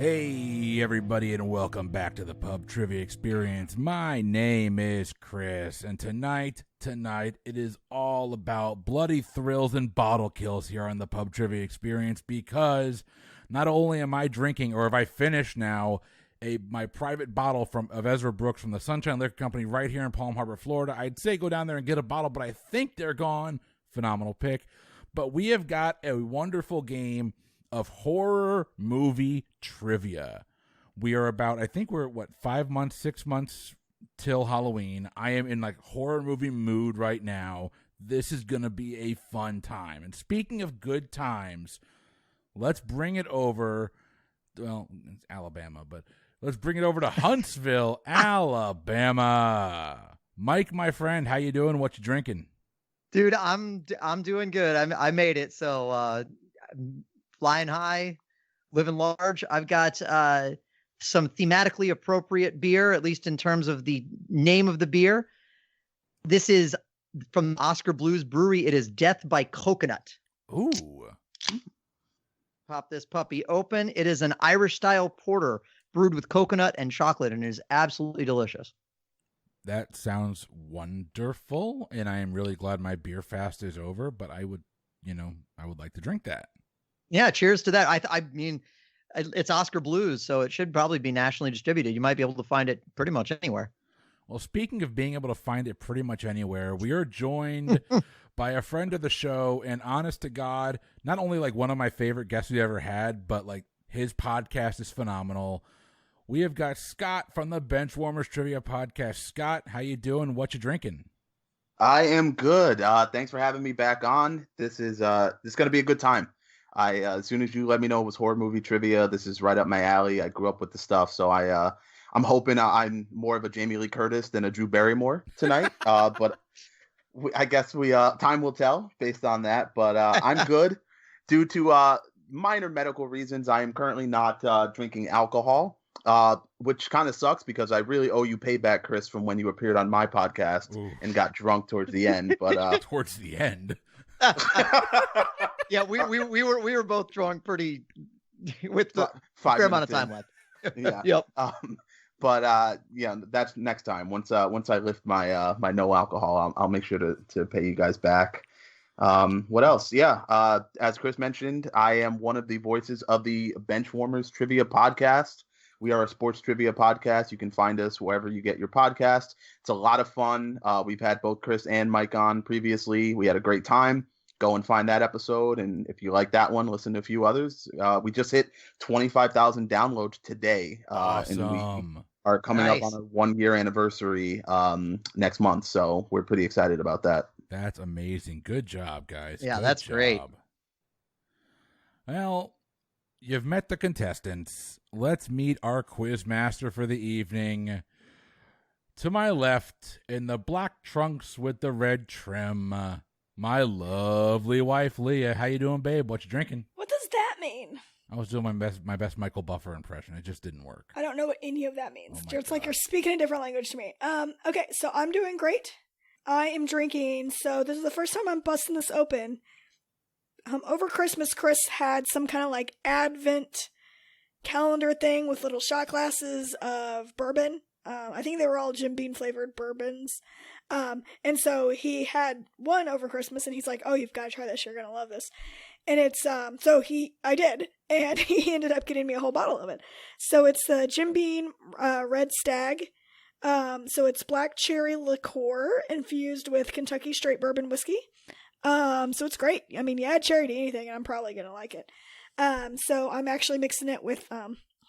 Hey everybody, and welcome back to the Pub Trivia Experience. My name is Chris, and tonight it is all about bloody thrills and bottle kills here on the Pub Trivia Experience, because not only am I drinking, or have I finished now, my private bottle of Ezra Brooks from the Sunshine Liquor Company right here in Palm Harbor, Florida. I'd say go down there and get a bottle, but I think they're gone. Phenomenal pick. But we have got a wonderful game of horror movie trivia. We are about, I think we're 5 months, 6 months till Halloween. I am in like horror movie mood right now. This is going to be a fun time. And speaking of good times, let's bring it over. Well, it's Alabama, but let's bring it over to Huntsville, Alabama. Mike, my friend, how you doing? What you drinking? Dude, I'm doing good. I made it. So flying high, living large. I've got some thematically appropriate beer, at least in terms of the name of the beer. This is from Oscar Blues Brewery. It is Death by Coconut. Ooh. Pop this puppy open. It is an Irish-style porter brewed with coconut and chocolate, and it is absolutely delicious. That sounds wonderful, and I am really glad my beer fast is over, but I would like to drink that. Yeah, cheers to that. I mean, it's Oscar Blues, so it should probably be nationally distributed. You might be able to find it pretty much anywhere. Well, speaking of being able to find it pretty much anywhere, we are joined by a friend of the show, and honest to God, not only like one of my favorite guests we ever had, but like his podcast is phenomenal. We have got Scott from the Benchwarmers Trivia Podcast. Scott, how you doing? What you drinking? I am good. Thanks for having me back on. This is going to be a good time. As soon as you let me know it was horror movie trivia, this is right up my alley. I grew up with the stuff, so I'm hoping I'm more of a Jamie Lee Curtis than a Drew Barrymore tonight. But I guess time will tell based on that. But I'm good. Due to minor medical reasons, I am currently not drinking alcohol, which kind of sucks because I really owe you payback, Chris, from when you appeared on my podcast and got drunk towards the end. But towards the end. Yeah, we were both drunk pretty with the fair amount of time left. Yeah. Yep. But that's next time. Once I lift my my no alcohol, I'll make sure to pay you guys back. What else? Yeah. As Chris mentioned, I am one of the voices of the Benchwarmers Trivia Podcast. We are a sports trivia podcast. You can find us wherever you get your podcast. It's a lot of fun. We've had both Chris and Mike on previously. We had a great time. Go and find that episode. And if you like that one, listen to a few others. We just hit 25,000 downloads today. Awesome. And we are coming up on our 1 year anniversary next month. So we're pretty excited about that. That's amazing. Good job, guys. Yeah, Good that's job. Great. Well, you've met the contestants. Let's meet our quiz master for the evening. To my left, in the black trunks with the red trim, my lovely wife, Leah. How you doing, babe? What you drinking? What does that mean? I was doing my best Michael Buffer impression. It just didn't work. I don't know what any of that means. It's God. like you're speaking a different language to me. Okay, so I'm doing great. I am drinking, so this is the first time I'm busting this open. Over Christmas, Chris had some kind of like Advent calendar thing with little shot glasses of bourbon. I think they were all Jim Beam flavored bourbons. And so he had one over Christmas and he's like, oh, you've got to try this. You're going to love this. And it's, I did. And he ended up getting me a whole bottle of it. So it's the Jim Beam, Red Stag. So it's black cherry liqueur infused with Kentucky straight bourbon whiskey. So it's great. I mean, you add cherry to anything and I'm probably going to like it. So I'm actually mixing it with,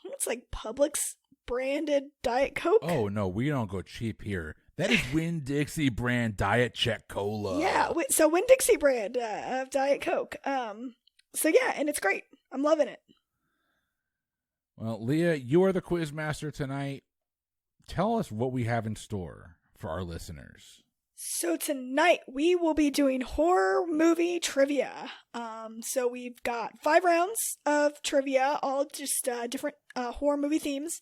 it's like Publix branded Diet Coke. Oh, no, we don't go cheap here. That is Winn-Dixie brand Diet Czech Cola. Yeah, so Winn-Dixie brand of Diet Coke. So yeah, and it's great. I'm loving it. Well, Leah, you are the quiz master tonight. Tell us what we have in store for our listeners. So tonight we will be doing horror movie trivia. So we've got 5 rounds of trivia, all just different horror movie themes.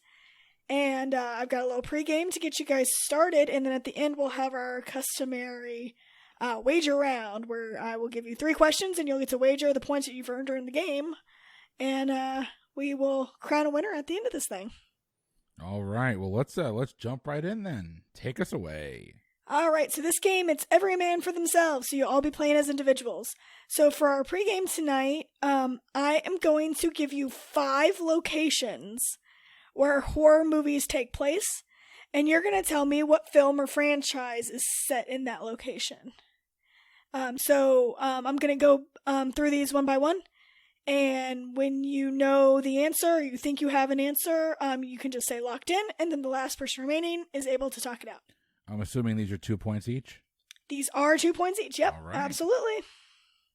And I've got a little pregame to get you guys started. And then at the end, we'll have our customary wager round where I will give you 3 questions and you'll get to wager the points that you've earned during the game. And we will crown a winner at the end of this thing. All right. Well, let's jump right in then. Take us away. All right. So this game, it's every man for themselves. So you'll all be playing as individuals. So for our pregame tonight, I am going to give you 5 locations where horror movies take place, and you're going to tell me what film or franchise is set in that location. I'm going to go through these one by one. And when you know the answer, or you think you have an answer, you can just say locked in, and then the last person remaining is able to talk it out. I'm assuming these are 2 points each? These are 2 points each. Yep, All right. Absolutely.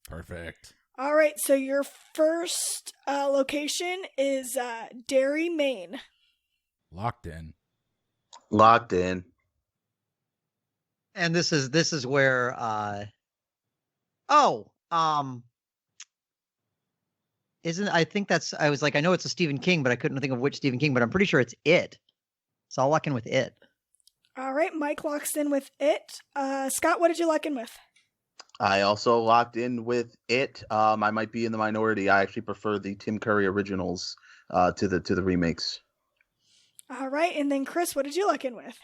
Perfect. All right, so your first location is Derry, Maine. Locked in. Locked in. And this is where I think that's, I was like, I know it's a Stephen King, but I couldn't think of which Stephen King, but I'm pretty sure it's It. So I'll lock in with It. All right, Mike locks in with It. Scott, what did you lock in with? I also locked in with It. I might be in the minority. I actually prefer the Tim Curry originals to the remakes. All right, and then Chris, what did you lock in with?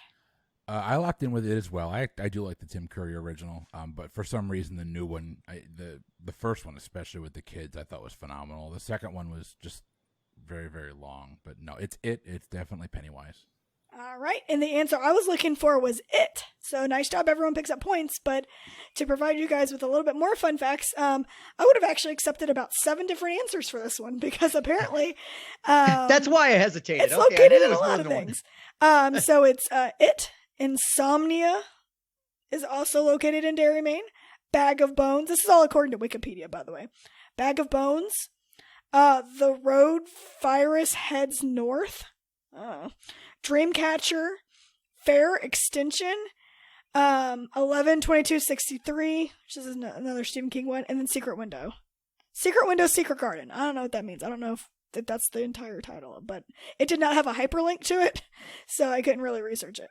I locked in with It as well. I do like the Tim Curry original, but for some reason the new one, the first one especially with the kids, I thought was phenomenal. The second one was just very, very long. But no, it's definitely Pennywise. All right, and the answer I was looking for was It. So nice job, everyone picks up points. But to provide you guys with a little bit more fun facts, I would have actually accepted about 7 different answers for this one because apparently that's why I hesitated. It's located in a lot of things. So it's It. Insomnia is also located in Derry, Maine. Bag of Bones. This is all according to Wikipedia, by the way. Bag of Bones. The Road Virus Heads North. Dreamcatcher. Fair Extension. 11/22/63, which is another Stephen King one, and then Secret Window. Secret Window, Secret Garden. I don't know what that means. I don't know if that's the entire title, but it did not have a hyperlink to it, so I couldn't really research it.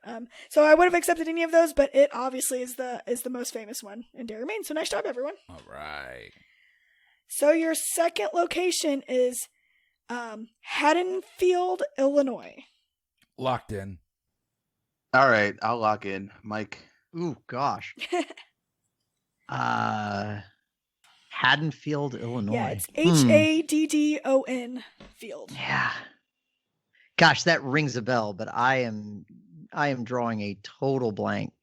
So I would have accepted any of those, but It obviously is the most famous one in Derry, Maine. So nice job, everyone. All right. So your second location is Haddonfield, Illinois. Locked in. All right, I'll lock in. Mike. Ooh, gosh. Haddonfield, Illinois. Yeah, it's Haddon Field. Yeah. Gosh, that rings a bell, but I am drawing a total blank.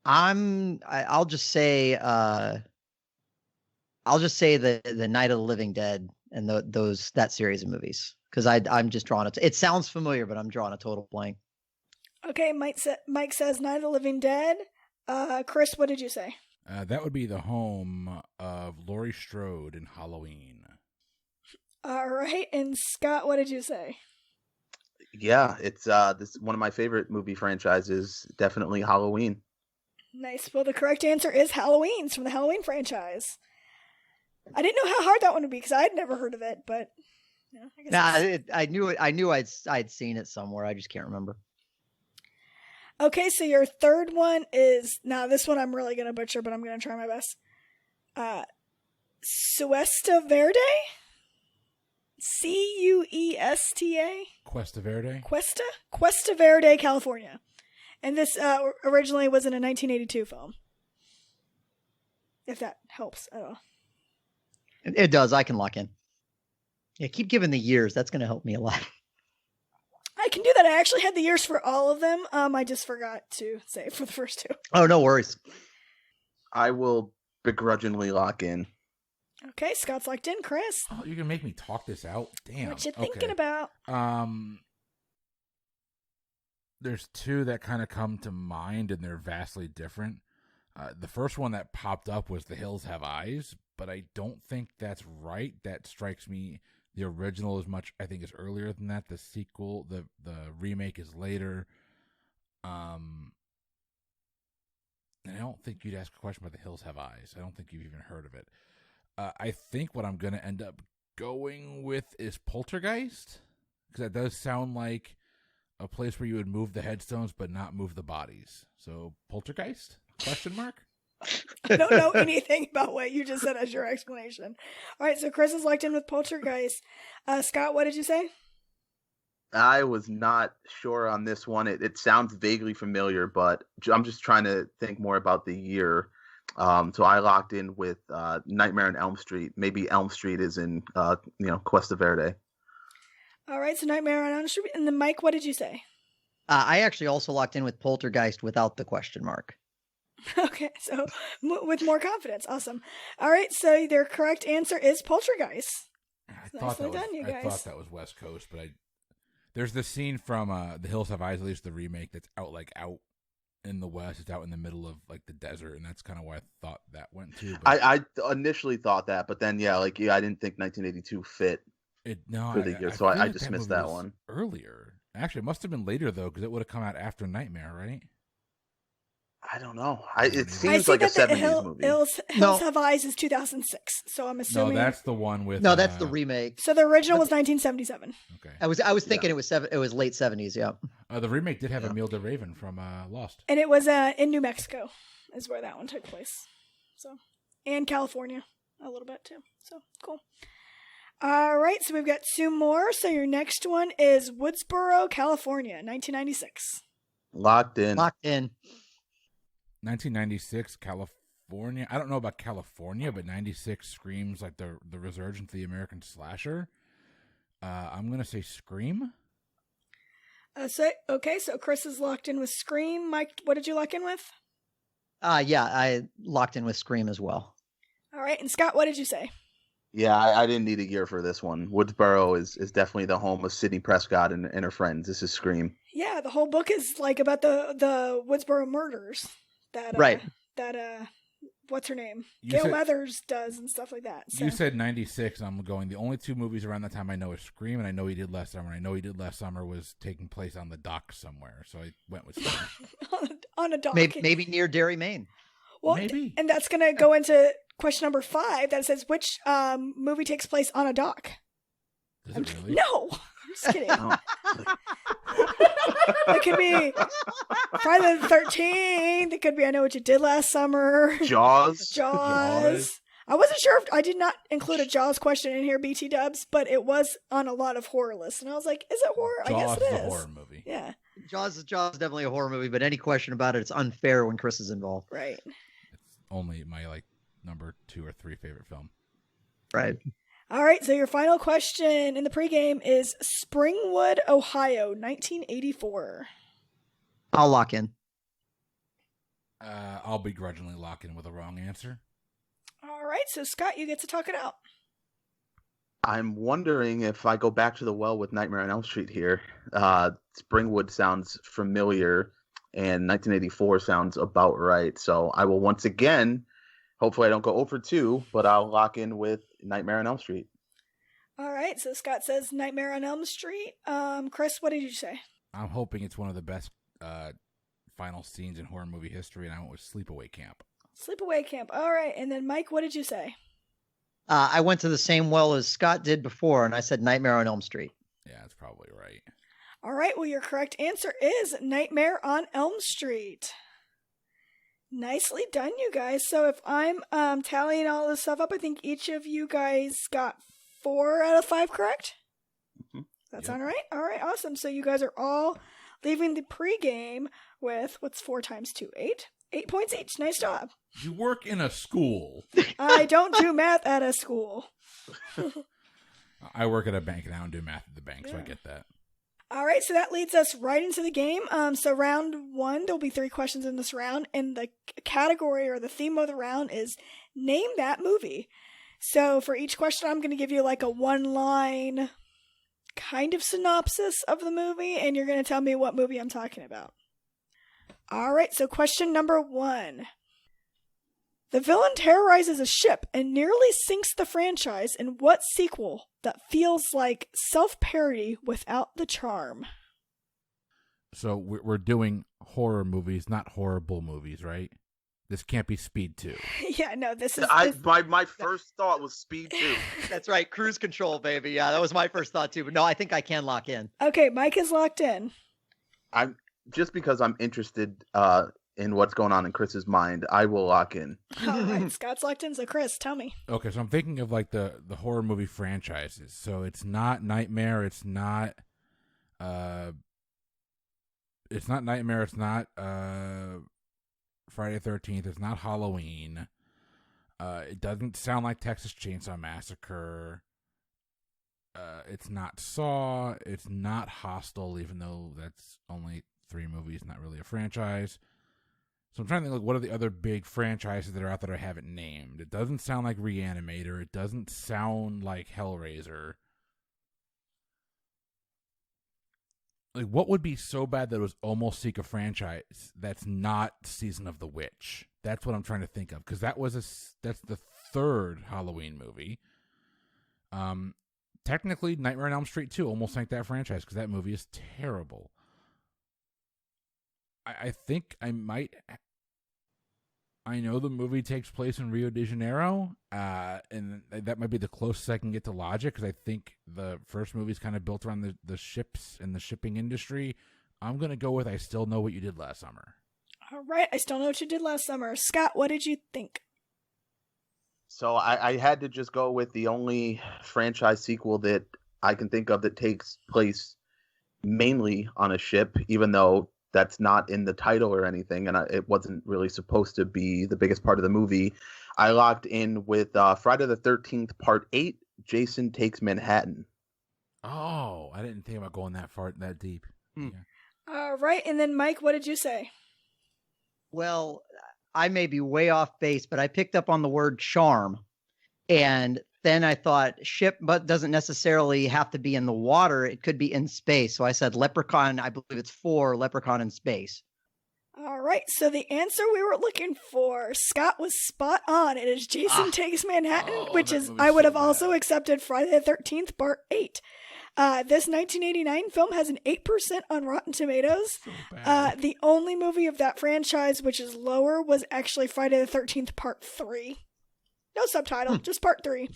I'll just say the Night of the Living Dead and that series of movies, because I'm just drawing it. It sounds familiar, but I'm drawing a total blank. Okay, Mike says Night of the Living Dead. Chris, what did you say? That would be the home of Laurie Strode in Halloween. All right, and Scott, what did you say? Yeah, it's this one of my favorite movie franchises. Definitely Halloween. Nice. Well, the correct answer is Halloween. It's from the Halloween franchise. I didn't know how hard that one would be because I'd never heard of it, but I guess I knew I'd seen it somewhere. I just can't remember. Okay, so your third one is, now this one I'm really going to butcher, but I'm going to try my best. Cuesta Verde? Cuesta? Cuesta Verde? Cuesta Verde, California. And this originally was in a 1982 film. If that helps at all. It does. I can lock in. Yeah, keep giving the years. That's going to help me a lot. I can do that. I actually had the years for all of them. I just forgot to say for the first 2. Oh, no worries. I will begrudgingly lock in. Okay, Scott's locked in. Chris? Oh, you're going to make me talk this out? Damn. What you thinking about? There's 2 that kind of come to mind, and they're vastly different. The first one that popped up was The Hills Have Eyes, but I don't think that's right. That strikes me. The original I think is earlier than that. The sequel, the remake is later. And I don't think you'd ask a question about The Hills Have Eyes. I don't think you've even heard of it. I think what I'm going to end up going with is Poltergeist, because that does sound like a place where you would move the headstones but not move the bodies. So Poltergeist? Question mark? I don't know anything about what you just said as your explanation. All right, so Chris is locked in with Poltergeist. Scott, what did you say? I was not sure on this one. It sounds vaguely familiar, but I'm just trying to think more about the year. So I locked in with Nightmare on Elm Street. Maybe Elm Street is in Cuesta Verde. All right, so Nightmare on Elm Street. And then Mike, what did you say? I actually also locked in with Poltergeist without the question mark. Okay, so with more confidence. Awesome. All right, so their correct answer is Poltergeist. I thought that was West Coast, but there's this scene from The Hills Have Eyes, at least the remake, that's out in the West. It's out in the middle of like the desert, and that's kind of why I thought that went too. I initially thought that, but then I didn't think 1982 fit for the year, so I dismissed that one. Earlier, actually, it must have been later though, because it would have come out after Nightmare, right? I don't know. It seems like a 70s movie. Hills Have Eyes is 2006, so I'm assuming. No, that's the one with. No, that's the remake. So the original was 1977. Okay. I was thinking it was late 70s. Yeah. The remake did have Emile de Raven from Lost, and it was in New Mexico, is where that one took place. So, and California a little bit too. So cool. All right, so we've got two more. So your next one is Woodsboro, California, 1996. Locked in. 1996, California. I don't know about California, but 96 screams like the resurgence of the American slasher. I'm going to say Scream. So Chris is locked in with Scream. Mike, what did you lock in with? Yeah, I locked in with Scream as well. All right, and Scott, what did you say? Yeah, I didn't need a year for this one. Woodsboro is definitely the home of Sidney Prescott and her friends. This is Scream. Yeah, the whole book is like about the Woodsboro murders. That what's her name? Gail Weathers does and stuff like that. So. You said 96. I'm going. The only two movies around that time I know is Scream, and I know He Did Last Summer. I know He Did Last Summer was taking place on the dock somewhere, so I went with Scream. on a dock, maybe near Derry, Maine. Well, maybe. And that's going to go into question number 5. That says which movie takes place on a dock. Does it really? No, I'm just kidding. It could be Friday the 13th. It could be I Know What You Did Last Summer. Jaws. I wasn't sure if I did not include a Jaws question in here, BT dubs, but it was on a lot of horror lists, and I was like, "Is it horror?" Jaws I guess it is. A horror movie. Yeah. Jaws is definitely a horror movie, but any question about it, it's unfair when Chris is involved. Right. It's only my number 2 or 3 favorite film. Right. All right, so your final question in the pregame is Springwood, Ohio, 1984. I'll lock in. I'll begrudgingly lock in with a wrong answer. All right, so Scott, you get to talk it out. I'm wondering if I go back to the well with Nightmare on Elm Street here. Springwood sounds familiar, and 1984 sounds about right. So I will once again, hopefully I don't go 0-2, but I'll lock in with Nightmare on Elm Street. All right, so Scott says Nightmare on Elm Street. Chris, what did you say? I'm hoping it's one of the best final scenes in horror movie history, and I went with Sleepaway Camp. Sleepaway Camp. All right, and then Mike, what did you say? I went to the same well as Scott did before, and I said Nightmare on Elm Street. Yeah, that's probably right. All right, well, your correct answer is Nightmare on Elm Street. Nicely done, you guys. So if I'm tallying all this stuff up, I think each of you guys got 4 out of 5 correct? Mm-hmm. That sound right? All right, awesome. So you guys are all leaving the pregame with, what's 4 times 2? 8? 8 points each. Nice job. You work in a school. I don't do math at a school. I work at a bank, and I don't do math at the bank, so I get that. All right, so that leads us right into the game. So round 1, there'll be 3 questions in this round, and the category or the theme of the round is Name That Movie. So for each question, I'm going to give you like a 1-line kind of synopsis of the movie, and you're going to tell me what movie I'm talking about. All right, so question number 1. The villain terrorizes a ship and nearly sinks the franchise in what sequel that feels like self-parody without the charm? So we're doing horror movies, not horrible movies, right? This can't be Speed 2. Yeah, no, this is... My first thought was Speed 2. That's right, Cruise Control, baby. Yeah, that was my first thought too. But no, I think I can lock in. Okay, Mike is locked in. Just because I'm interested in what's going on in Chris's mind, I will lock in. All right, Scott's locked in. So Chris, tell me. Okay, so I'm thinking of like the horror movie franchises. So it's not Nightmare. It's not Nightmare. It's not Friday the 13th. It's not Halloween. It doesn't sound like Texas Chainsaw Massacre. It's not Saw. It's not Hostel, even though that's only 3 movies, not really a franchise. So I'm trying to think, like, what are the other big franchises that are out that I haven't named? It doesn't sound like Reanimator. It doesn't sound like Hellraiser. Like, what would be so bad that it was almost seek a franchise that's not Season of the Witch? That's what I'm trying to think of, because that's the 3rd Halloween movie. Technically, Nightmare on Elm Street 2 almost sank that franchise because that movie is terrible. I think I might. I know the movie takes place in Rio de Janeiro, and that might be the closest I can get to logic, because I think the first movie is kind of built around the ships and the shipping industry. I'm going to go with I Still Know What You Did Last Summer. All right, I Still Know What You Did Last Summer. Scott, what did you think? So I had to just go with the only franchise sequel that I can think of that takes place mainly on a ship, even though that's not in the title or anything, and it wasn't really supposed to be the biggest part of the movie. I locked in with Friday the 13th Part 8, Jason Takes Manhattan. Oh, I didn't think about going that deep. Yeah. All right, and then Mike, what did you say? Well, I may be way off base, but I picked up on the word charm. And then I thought ship, but doesn't necessarily have to be in the water. It could be in space. So I said Leprechaun. I believe it's 4, Leprechaun in Space. All right, so the answer we were looking for, Scott was spot on. It is Jason Takes Manhattan, which is, I would have also accepted Friday the 13th, Part 8. This 1989 film has an 8% on Rotten Tomatoes. So The only movie of that franchise which is lower was actually Friday the 13th, Part 3. No subtitle, just Part 3.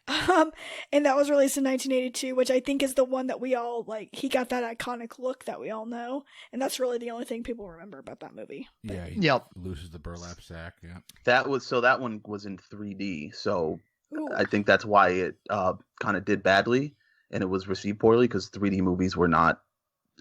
And that was released in 1982, which I think is the one that we all, like, he got that iconic look that we all know. And that's really the only thing people remember about that movie. Yeah, he loses the burlap sack, yeah. That one was in 3D, so Ooh. I think that's why it kind of did badly, and it was received poorly, because 3D movies were not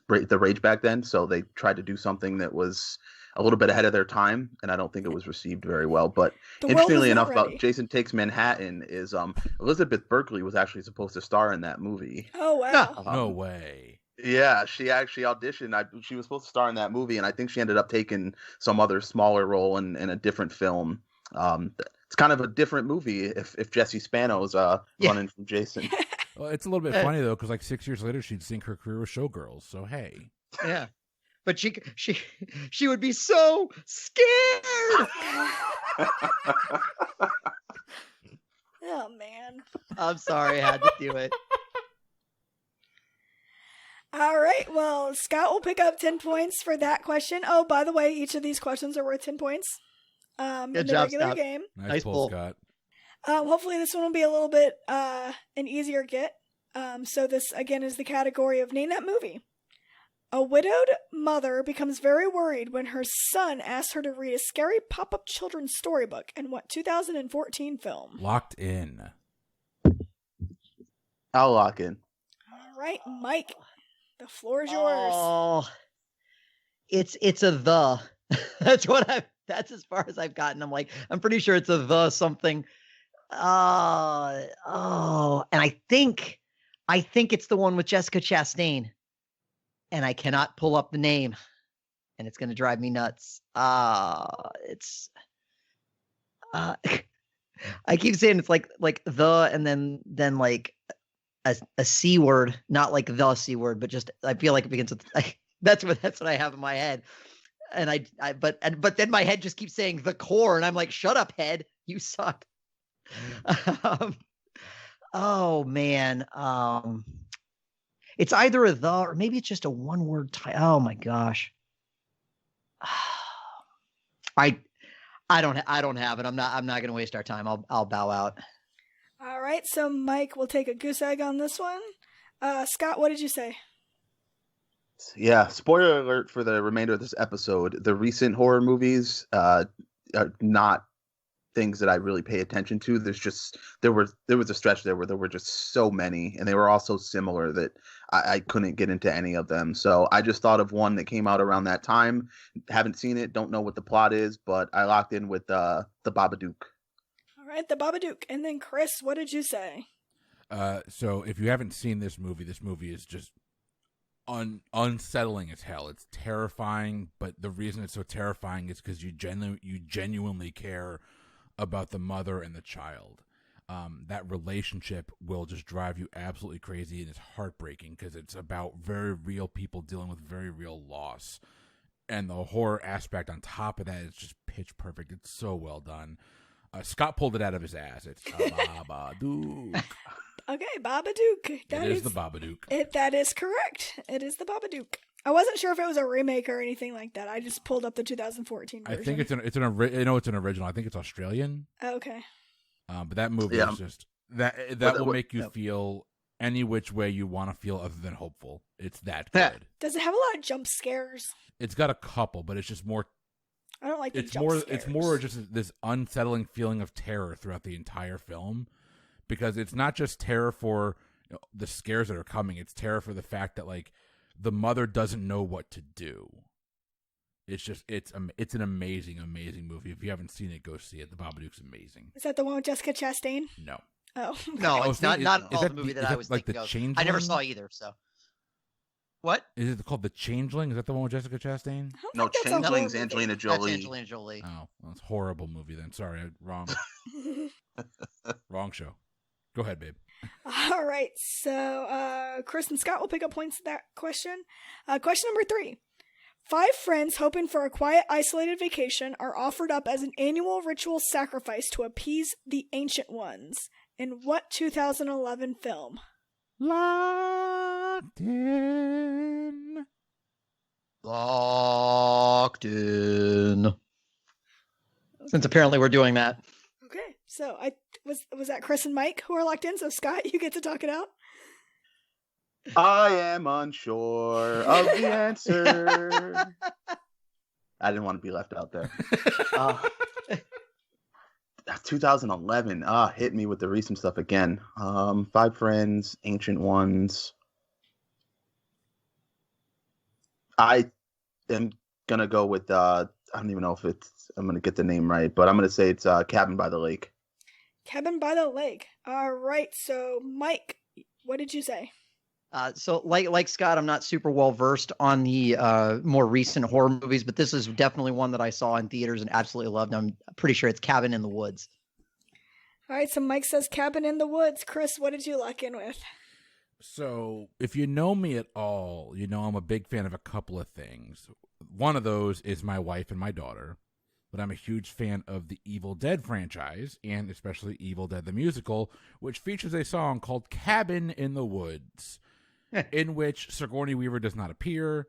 the rage back then, so they tried to do something that was a little bit ahead of their time, and I don't think it was received very well. But interestingly enough, about Jason Takes Manhattan is Elizabeth Berkley was actually supposed to star in that movie. Oh, wow. No way. Yeah, she actually auditioned. She was supposed to star in that movie, and I think she ended up taking some other smaller role in a different film. It's kind of a different movie if Jesse Spano's running from Jason. Well, it's a little bit funny, though, because like 6 years later, she'd sink her career with Showgirls, so hey. Yeah. But she would be so scared. Oh, man. I'm sorry, I had to do it. All right, well, Scott will pick up 10 points for that question. Oh, by the way, each of these questions are worth 10 points. In the regular Scott. game. Nice pull, Scott. Hopefully this one will be a little bit an easier get. So this, again, is the category of Name That Movie. A widowed mother becomes very worried when her son asks her to read a scary pop-up children's storybook in what 2014 film? Locked In. I'll lock in. All right, Mike, the floor is yours. Oh, it's a the. That's as far as I've gotten. I'm pretty sure it's a the something. And I think it's the one with Jessica Chastain. And I cannot pull up the name, and it's going to drive me nuts. It's I keep saying it's like the, and then like a C word, not like the C word, but just I feel like it begins with that's what I have in my head. And but then my head just keeps saying the core, and I'm like, shut up, head, you suck. Oh man. It's either a the, or maybe it's just a one-word title. Oh my gosh. I don't have it. I'm not going to waste our time. I'll bow out. All right, so Mike will take a goose egg on this one. Scott, what did you say? Yeah, spoiler alert for the remainder of this episode. The recent horror movies are not things that I really pay attention to. There was a stretch there where there were just so many, and they were all so similar that I couldn't get into any of them. So I just thought of one that came out around that time. Haven't seen it, don't know what the plot is, but I locked in with the Babadook. All right, the Babadook. And then Chris, what did you say? So if you haven't seen this movie is just unsettling as hell. It's terrifying, but the reason it's so terrifying is because you genuinely care about the mother and the child. That relationship will just drive you absolutely crazy, and it's heartbreaking because it's about very real people dealing with very real loss. And the horror aspect on top of that is just pitch perfect. It's so well done. Scott pulled it out of his ass. It's Babadook. Okay, Babadook. It is the Babadook. That is correct. It is the Babadook. I wasn't sure if it was a remake or anything like that. I just pulled up the 2014 version. I think it's an original. I think it's Australian. Oh, okay. But that movie is just that will make you feel any which way you want to feel other than hopeful. It's that good. Does it have a lot of jump scares? It's got a couple, but it's just more. I don't like the it's jump more. scares. It's more just this unsettling feeling of terror throughout the entire film, because it's not just terror for the scares that are coming. It's terror for the fact that like the mother doesn't know what to do. It's just it's an amazing movie. If you haven't seen it, go see it. The Babadook's amazing. Is that the one with Jessica Chastain? No. Oh. No, it's not all the movie that I was like thinking the of. Changeling? I never saw either, so. What? Is it called The Changeling? Is that the one with Jessica Chastain? No, Changeling's Angelina Jolie. That's Angelina Jolie. Oh, well, it's a horrible movie then. Sorry, wrong. Wrong show. Go ahead, babe. All right, so Chris and Scott will pick up points to that question. Question number 3. 5 friends hoping for a quiet, isolated vacation are offered up as an annual ritual sacrifice to appease the Ancient Ones. In what 2011 film? Locked in. Locked in. Since apparently we're doing that. Okay, so was that Chris and Mike who are locked in? So Scott, you get to talk it out. I am unsure of the answer. I didn't want to be left out there. 2011. Hit me with the recent stuff again. 5 Friends, Ancient Ones. I am gonna go with I don't even know if I'm gonna get the name right, but I'm gonna say it's Cabin by the Lake. Cabin by the Lake. All right, so Mike, what did you say? So like Scott, I'm not super well versed on the more recent horror movies, but this is definitely one that I saw in theaters and absolutely loved. I'm pretty sure it's Cabin in the Woods. All right, so Mike says Cabin in the Woods. Chris, what did you lock in with? So, if you know me at all, you know I'm a big fan of a couple of things. One of those is my wife and my daughter, but I'm a huge fan of the Evil Dead franchise, and especially Evil Dead the Musical, which features a song called Cabin in the Woods, in which Sigourney Weaver does not appear,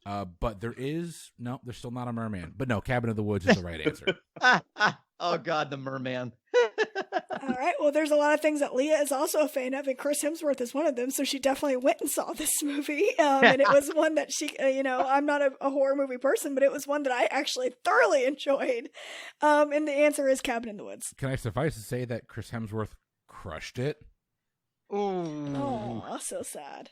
but there's still not a merman. But no, Cabin in the Woods is the right answer. Oh, God, the merman. All right, well, there's a lot of things that Leah is also a fan of, and Chris Hemsworth is one of them, so she definitely went and saw this movie, and it was one that she, I'm not a horror movie person, but it was one that I actually thoroughly enjoyed, and the answer is Cabin in the Woods. Can I suffice to say that Chris Hemsworth crushed it? Ooh. Oh, so sad.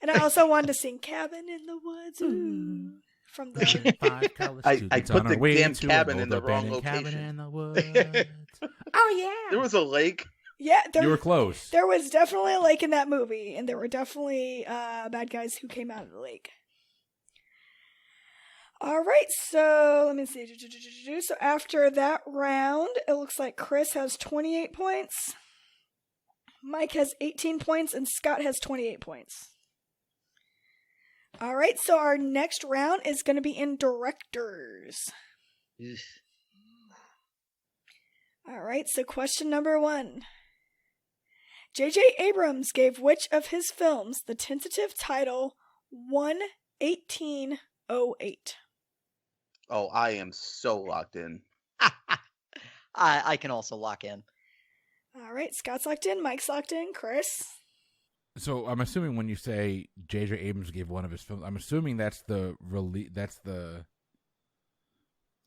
And I also wanted to sing Cabin in the Woods, ooh, from the... 5 college I students put on the our way damn to cabin an in the wrong abandoned cabin location. in the woods. Oh, yeah. There was a lake. Yeah, You were close. There was definitely a lake in that movie, and there were definitely bad guys who came out of the lake. All right, so let me see. So after that round, it looks like Chris has 28 points, Mike has 18 points, and Scott has 28 points. All right, so our next round is going to be in directors. All right, so question number 1. J.J. Abrams gave which of his films the tentative title 1/1808? Oh, I am so locked in. I can also lock in. All right, Scott's locked in, Mike's locked in, Chris? So I'm assuming when you say J.J. Abrams gave one of his films, I'm assuming that's the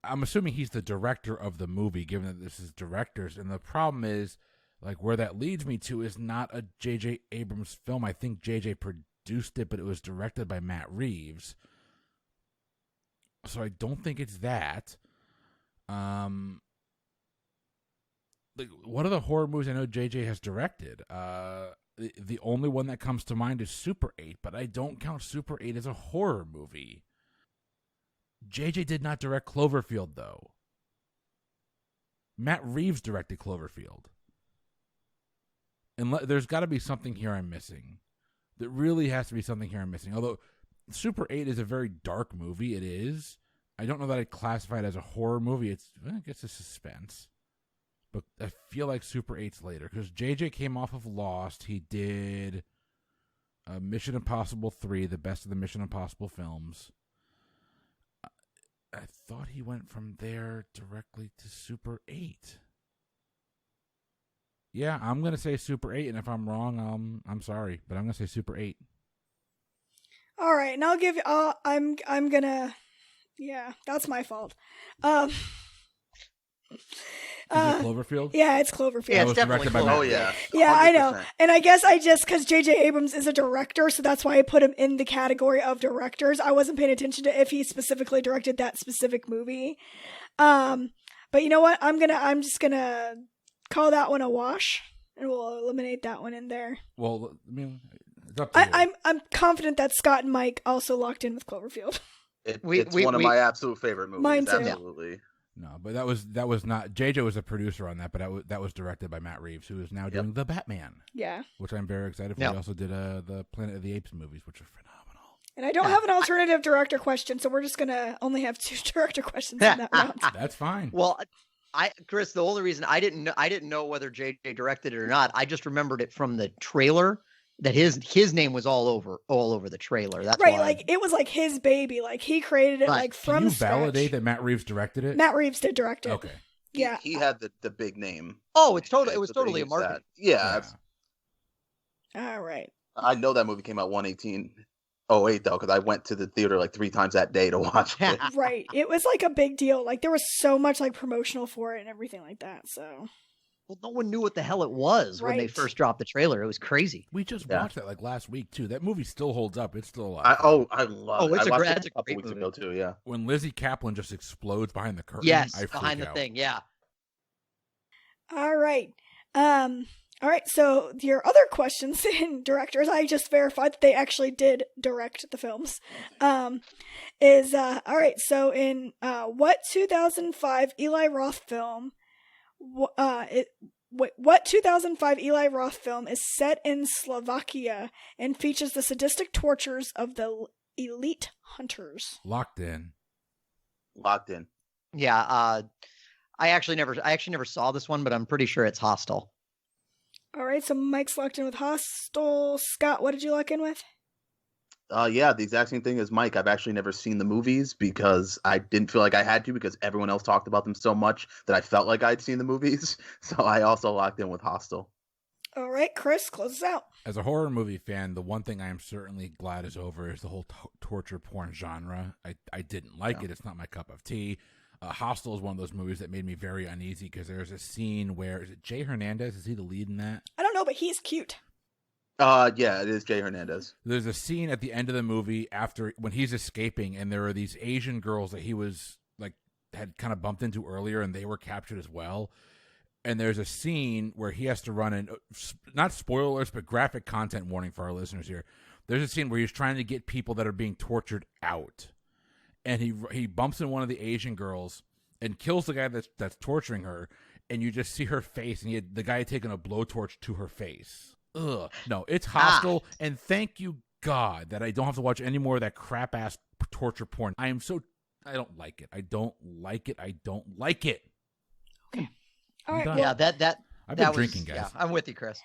I'm assuming he's the director of the movie, given that this is directors. And the problem is, like, where that leads me to is not a J.J. Abrams film. I think J.J. produced it, but it was directed by Matt Reeves. So I don't think it's that. Like, what are the horror movies I know J.J. has directed? The only one that comes to mind is Super 8, but I don't count Super 8 as a horror movie. J.J. did not direct Cloverfield, though. Matt Reeves directed Cloverfield. And there's got to be something here I'm missing. There really has to be something here I'm missing. Although Super 8 is a very dark movie. It is. I don't know that I'd classify it as a horror movie. I guess it's suspense. But I feel like Super 8's later. Because J.J. came off of Lost. He did Mission Impossible 3, the best of the Mission Impossible films. I thought he went from there directly to Super 8. Yeah, I'm going to say Super 8, and if I'm wrong, I'm sorry, but I'm going to say Super 8. All right, and I'll give you, I'm going to, yeah, that's my fault. Is it Cloverfield? Yeah, it's Cloverfield. Yeah, it's definitely directed by Matt Oh, Reeves. yeah. Yeah, I know. 100%. And I guess because J.J. Abrams is a director, so that's why I put him in the category of directors. I wasn't paying attention to if he specifically directed that specific movie. But you know what? I'm just gonna call that one a wash, and we'll eliminate that one in there. Well, I mean, it's up to you. I'm confident that Scott and Mike also locked in with Cloverfield. It's We- one of my absolute favorite movies. Mine too. Absolutely. No, but that was not. JJ was a producer on that, but that was directed by Matt Reeves, who is now doing The Batman, Yeah. which I'm very excited for. Yep. He also did the Planet of the Apes movies, which are phenomenal. And I don't have an alternative director question, so we're just gonna only have 2 director questions in that round. That's fine. Well, Chris, the only reason I didn't know whether JJ directed it or not. I just remembered it from the trailer that his name was all over the trailer. That's Right, why. like it was like his baby. Like he created it Right. like Can from you scratch. validate that Matt Reeves directed it? Matt Reeves did direct it. Okay. Yeah. He had the big name. Oh, it was So they totally a used marketing. that. Yeah. All right. I know that movie came out 1/18/08 though, because I went to the theater like 3 times that day to watch it. Right. It was like a big deal. Like there was so much like promotional for it and everything like that. So Well, no one knew what the hell it was when they Right. first dropped the trailer. It was crazy. We just Yeah. watched that like last week too. That movie still holds up. It's still alive. I love Oh, it. it's I watched it that's a couple great weeks movie. ago too. Yeah. When Lizzie Kaplan just explodes behind the curtain, Yes, I freak behind the out. thing. Yeah. all right. All right, so your other questions in directors, I just verified that they actually did direct the films. All right, so in what 2005 Eli Roth film what 2005 Eli Roth film is set in Slovakia and features the sadistic tortures of the elite hunters? Locked in. Locked in. Yeah. I actually never saw this one, but I'm pretty sure it's Hostel. All right, so Mike's locked in with Hostel. Scott, what did you lock in with? Yeah, the exact same thing as Mike. I've actually never seen the movies because I didn't feel like I had to because everyone else talked about them so much that I felt like I'd seen the movies. So I also locked in with Hostel. All right, Chris, close us out. As a horror movie fan, the one thing I am certainly glad is over is the whole torture porn genre. I didn't like it. It's not my cup of tea. Hostel is one of those movies that made me very uneasy because there's a scene where, is it Jay Hernandez? Is he the lead in that? I don't know, but he's cute. Yeah, it is Jay Hernandez. There's a scene at the end of the movie when he's escaping, and there are these Asian girls that he was like had kind of bumped into earlier, and they were captured as well. And there's a scene where he has to run in, not spoilers, but graphic content warning for our listeners here. There's a scene where he's trying to get people that are being tortured out. And he bumps in one of the Asian girls and kills the guy that's torturing her, and you just see her face, and the guy had taken a blowtorch to her face. Ugh. No, it's Hostile, and thank you God that I don't have to watch any more of that crap-ass torture porn. I don't like it. I don't like it. I don't like it. Okay. All right. done. Well, Yeah, that I've been that drinking, was, guys. Yeah, I'm with you, Chris.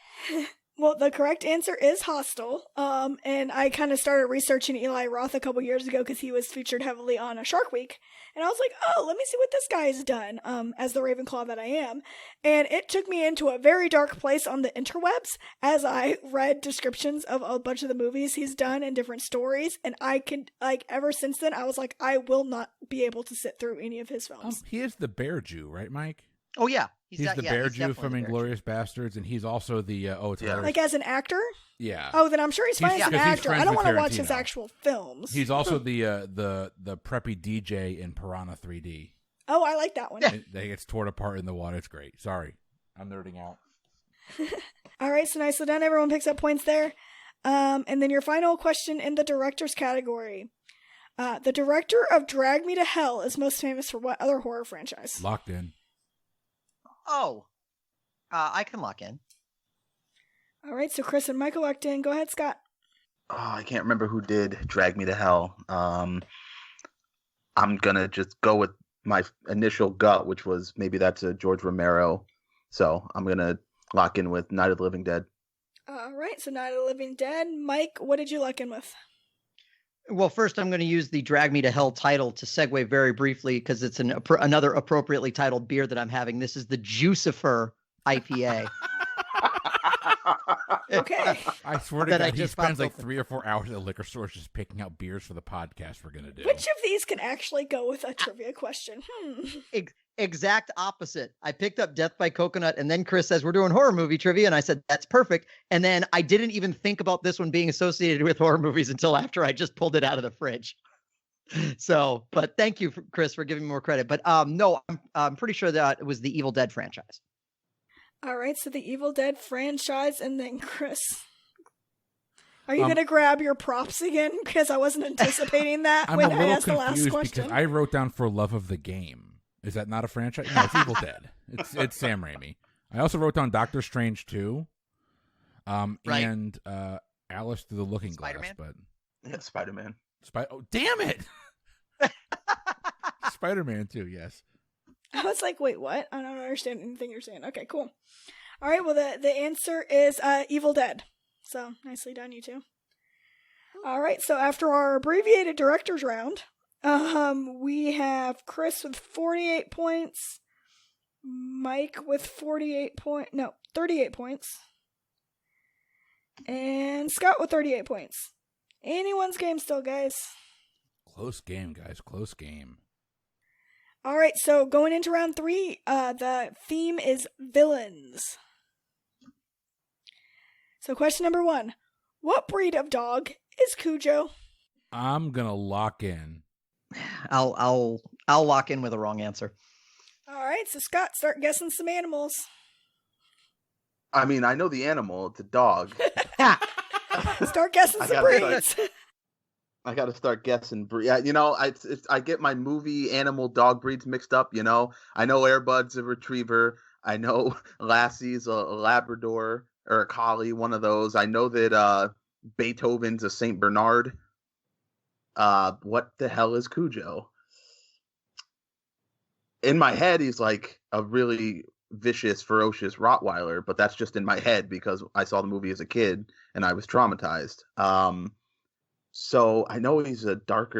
Well, the correct answer is Hostel. And I kind of started researching Eli Roth a couple years ago because he was featured heavily on a Shark Week. And I was like, oh, let me see what this guy has done, as the Ravenclaw that I am. And it took me into a very dark place on the interwebs as I read descriptions of a bunch of the movies he's done and different stories. And I could, ever since then, I was like, I will not be able to sit through any of his films. He is the Bear Jew, right, Mike? Oh, yeah. He's the Bear Jew from Inglourious Bastards, and he's also the like as an actor. Yeah. Oh, then I'm sure he's fine as an actor. I don't want to watch Tarantino. his actual films. He's also the preppy DJ in Piranha 3D. Oh, I like that one. That gets torn apart in the water. It's great. Sorry, I'm nerding out. All right, so nicely done. Everyone picks up points there. And then your final question in the director's category. The director of Drag Me to Hell is most famous for what other horror franchise? Locked in. Oh, I can lock in. All right, so Chris and Michael locked in. Go ahead, Scott. Oh, I can't remember who did Drag Me to Hell. I'm gonna just go with my initial gut, which was maybe that's a George Romero. So I'm gonna lock in with Night of the Living Dead. All right, so Night of the Living Dead. Mike, what did you lock in with? Well, first I'm going to use the Drag Me to Hell title to segue very briefly because it's another appropriately titled beer that I'm having. This is the Jucifer IPA. Okay. I swear to God, he spends like 3 or 4 hours at the liquor store just picking out beers for the podcast we're going to do. Which of these can actually go with a trivia question? Exact opposite. I picked up Death by Coconut, and then Chris says, we're doing horror movie trivia, and I said, that's perfect. And then I didn't even think about this one being associated with horror movies until after I just pulled it out of the fridge. So, but thank you, Chris, for giving me more credit. But no, I'm pretty sure that it was the Evil Dead franchise. All right, so the Evil Dead franchise, and then Chris. Are you going to grab your props again? Because I wasn't anticipating that when I asked the last question. Because I wrote down For Love of the Game. Is that not a franchise? No, it's Evil Dead. It's Sam Raimi. I also wrote down Doctor Strange 2. Right. And Alice Through the Looking Spider-Man? Glass. But Yeah, Spider-Man. Oh, damn it! Spider-Man 2, yes. I was like, wait, what? I don't understand anything you're saying. Okay, cool. All right, well, the answer is Evil Dead. So, nicely done, you two. All right, so after our abbreviated director's round, we have Chris with 48 points, Mike with 38 points, and Scott with 38 points. Anyone's game still, guys. Close game, guys. Close game. All right, so going into round 3, the theme is villains. So question number 1. What breed of dog is Cujo? I'm going to lock in. I'll lock in with a wrong answer. All right, so Scott, start guessing some animals. I mean, I know the animal. It's a dog. Start guessing some breeds. I got to start guessing. Yeah, you know, I get my movie animal dog breeds mixed up. You know, I know Air Bud's a retriever. I know Lassie's a Labrador or a collie, one of those. I know that Beethoven's a Saint Bernard. What the hell is Cujo? In my head, he's like a really vicious, ferocious Rottweiler, but that's just in my head because I saw the movie as a kid and I was traumatized. So I know he's a dark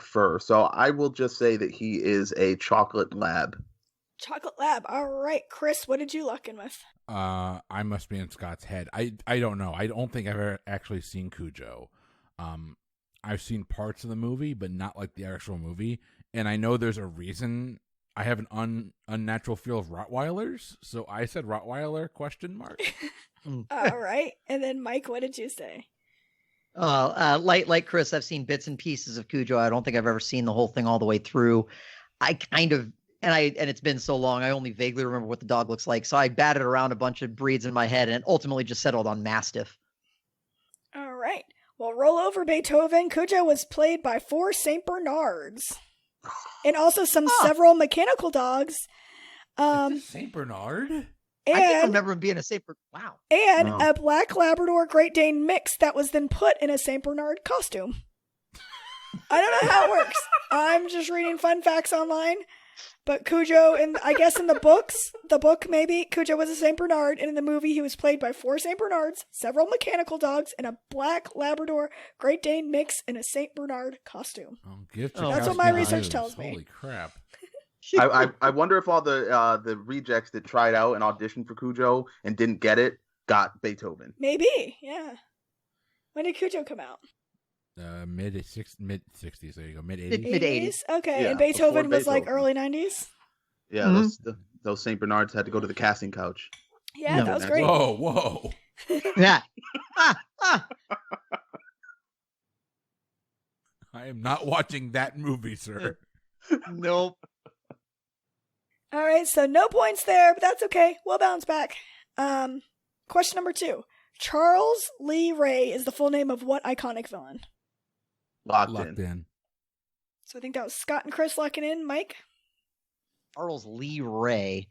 fur. So I will just say that he is a chocolate lab. Chocolate lab. All right, Chris, what did you lock in with? I must be in Scott's head. I don't know. I don't think I've ever actually seen Cujo. I've seen parts of the movie, but not like the actual movie. And I know there's a reason I have an unnatural feel of Rottweilers. So I said Rottweiler ? All right. And then Mike, what did you say? Like Chris, I've seen bits and pieces of Cujo. I don't think I've ever seen the whole thing all the way through. I kind of, and it's been so long, I only vaguely remember what the dog looks like. So I batted around a bunch of breeds in my head and ultimately just settled on Mastiff. All right. Well, roll over, Beethoven. Cujo was played by 4 Saint Bernards. And also several mechanical dogs. Saint Bernard? And, I can't remember him being a Saint Bernard. Wow. And a Black Labrador Great Dane mix that was then put in a Saint Bernard costume. I don't know how it works. I'm just reading fun facts online. But Cujo, I guess in the book maybe, Cujo was a St. Bernard, and in the movie he was played by 4 St. Bernards, several mechanical dogs, and a black Labrador Great Dane mix in a St. Bernard costume. That's what my research tells me. Holy crap. I wonder if all the rejects that tried out and auditioned for Cujo and didn't get it got Beethoven. Maybe, yeah. When did Cujo come out? Mid 60s. There you go. Mid 80s. Mid 80s. Okay, Yeah, and Beethoven was like Beethoven. early 90s. Yeah, those St. Bernards had to go to the casting couch. Yeah, No. that was great. Whoa. Yeah. I am not watching that movie, sir. Nope. All right, so no points there, but that's okay. We'll bounce back. Question number 2. Charles Lee Ray is the full name of what iconic villain? Locked Locked in. in. So I think that was Scott and Chris locking in. Mike? Charles Lee Ray.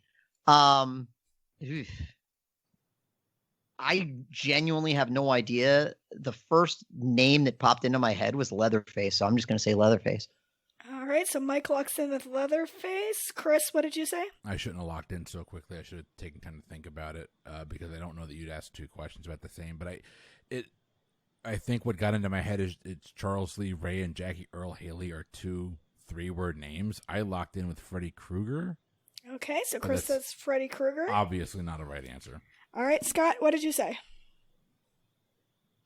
Oof. I genuinely have no idea. The first name that popped into my head was Leatherface, so I'm just going to say Leatherface. All right, so Mike locks in with Leatherface. Chris, what did you say? I shouldn't have locked in so quickly. I should have taken time to think about it because I don't know that you'd ask 2 questions about the same. But I think what got into my head is it's Charles Lee Ray and Jackie Earl Haley are 2 3-word names. I locked in with Freddy Krueger. Okay, so Chris says Freddy Krueger. Obviously not a right answer. All right, Scott, what did you say?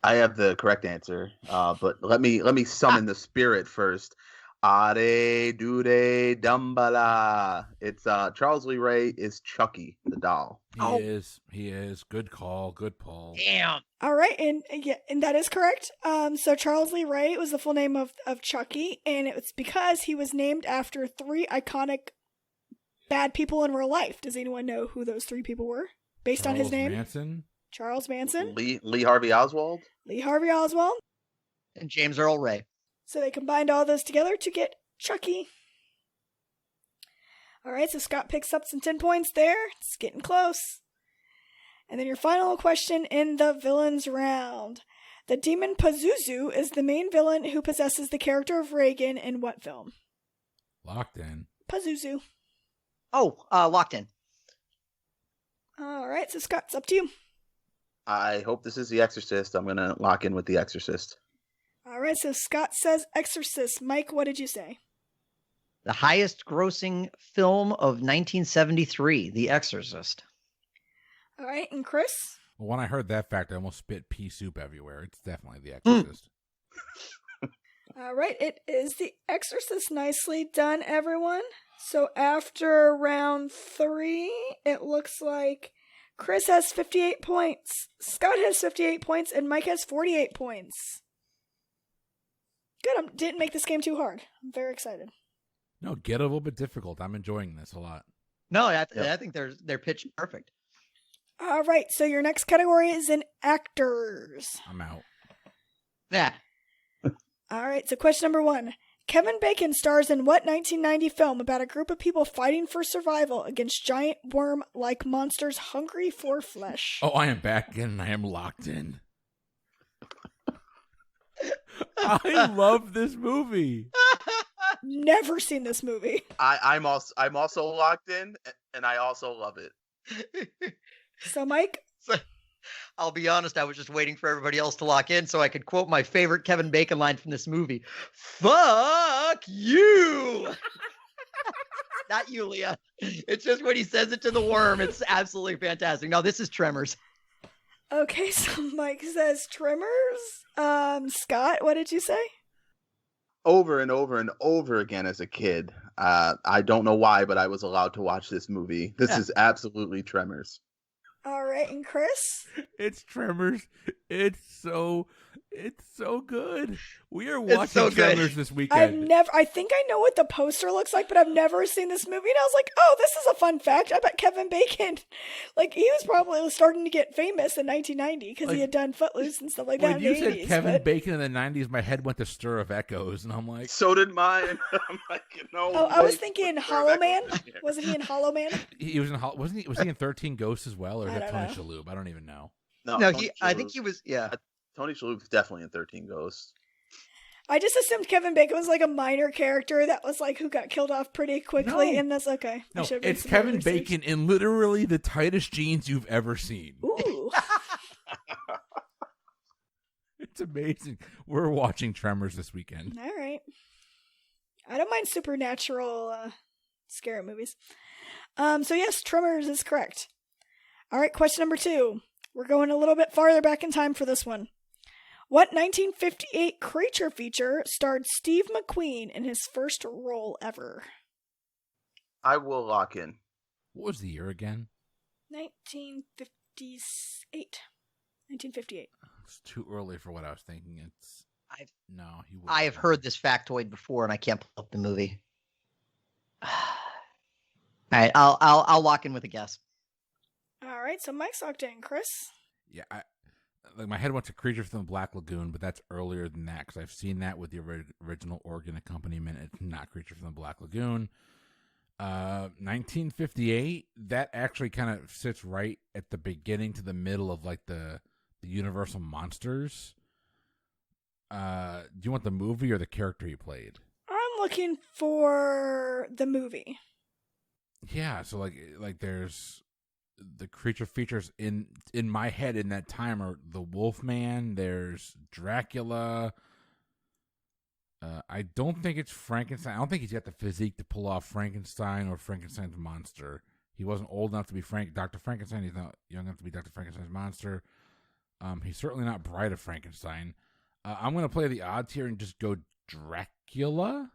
I have the correct answer, but let me summon the spirit first. Are Dude Dumbala. It's Charles Lee Ray is Chucky the doll. He is. Good call. Good pull. Damn. All right, and that is correct. So Charles Lee Ray was the full name of Chucky, and it's because he was named after 3 iconic bad people in real life. Does anyone know who those 3 people were based on his name? Charles Manson. Lee Harvey Oswald. Lee Harvey Oswald. And James Earl Ray. So they combined all those together to get Chucky. All right, so Scott picks up some 10 points there. It's getting close. And then your final question in the villains round. The demon Pazuzu is the main villain who possesses the character of Reagan in what film? Locked in. Pazuzu. Oh, locked in. All right, so Scott, it's up to you. I hope this is The Exorcist. I'm gonna lock in with The Exorcist. All right, so Scott says Exorcist. Mike, what did you say? The highest grossing film of 1973, The Exorcist. All right, and Chris? Well, when I heard that fact, I almost spit pea soup everywhere. It's definitely The Exorcist. All right, it is The Exorcist. Nicely done, everyone. So after round 3, it looks like Chris has 58 points, Scott has 58 points, and Mike has 48 points. Good, I didn't make this game too hard. I'm very excited. No, get a little bit difficult. I'm enjoying this a lot. No, I think they're pitched perfect. All right, so your next category is in actors. I'm out. Yeah. All right, so question number 1. Kevin Bacon stars in what 1990 film about a group of people fighting for survival against giant worm-like monsters hungry for flesh? Oh, I am back in and I am locked in. I love this movie. Never seen this movie. I'm also locked in, and I also love it. So, Mike? I'll be honest, I was just waiting for everybody else to lock in so I could quote my favorite Kevin Bacon line from this movie. Fuck you! Not you, Leah. It's just when he says it to the worm. It's absolutely fantastic. No, this is Tremors. Okay, so Mike says Tremors. Scott, what did you say? Over and over and over again as a kid. I don't know why, but I was allowed to watch this movie. This is absolutely Tremors. All right, and Chris? It's Tremors. It's so good. We are watching so good. Tremors this weekend. I think I know what the poster looks like, but I've never seen this movie. And I was like, oh, this is a fun fact. I bet Kevin Bacon, he was probably starting to get famous in 1990 because he had done Footloose and stuff like that When in you the said 80s. Kevin Bacon in the 90s, my head went to Stir of Echoes, and I'm like... So did mine. I'm like, no. Oh, I was thinking Hollow Man. Wasn't he in Hollow Man? He was in... Was he in 13 Ghosts as well, or is I that don't Tony know. Shalhoub? I don't even know. No, I think he was, yeah. Tony Shalhoub's definitely in 13 Ghosts. I just assumed Kevin Bacon was like a minor character that was like who got killed off pretty quickly, No. and that's okay. No, it's Kevin Bacon in literally the tightest jeans you've ever seen. Ooh. It's amazing. We're watching Tremors this weekend. All right. I don't mind supernatural scary movies. So yes, Tremors is correct. All right, question number 2. We're going a little bit farther back in time for this one. What 1958 creature feature starred Steve McQueen in his first role ever? I will lock in. What was the year again? 1958. 1958. It's too early for what I was thinking. I have heard this factoid before, and I can't pull up the movie. All right, I'll lock in with a guess. All right, so Mike's locked in. Chris? Yeah, my head went to Creature from the Black Lagoon, but that's earlier than that because I've seen that with the original organ accompaniment. It's not Creature from the Black Lagoon. 1958. That actually kind of sits right at the beginning to the middle of like the Universal monsters. Do you want the movie or the character he played? I'm looking for the movie. Yeah, so like there's the creature features in my head in that time are the Wolfman, there's Dracula. I don't think it's Frankenstein. I don't think he's got the physique to pull off Frankenstein or Frankenstein's monster. He wasn't old enough to be Dr. Frankenstein. He's not young enough to be Dr. Frankenstein's monster. He's certainly not Bride of Frankenstein. I'm going to play the odds here and just go Dracula.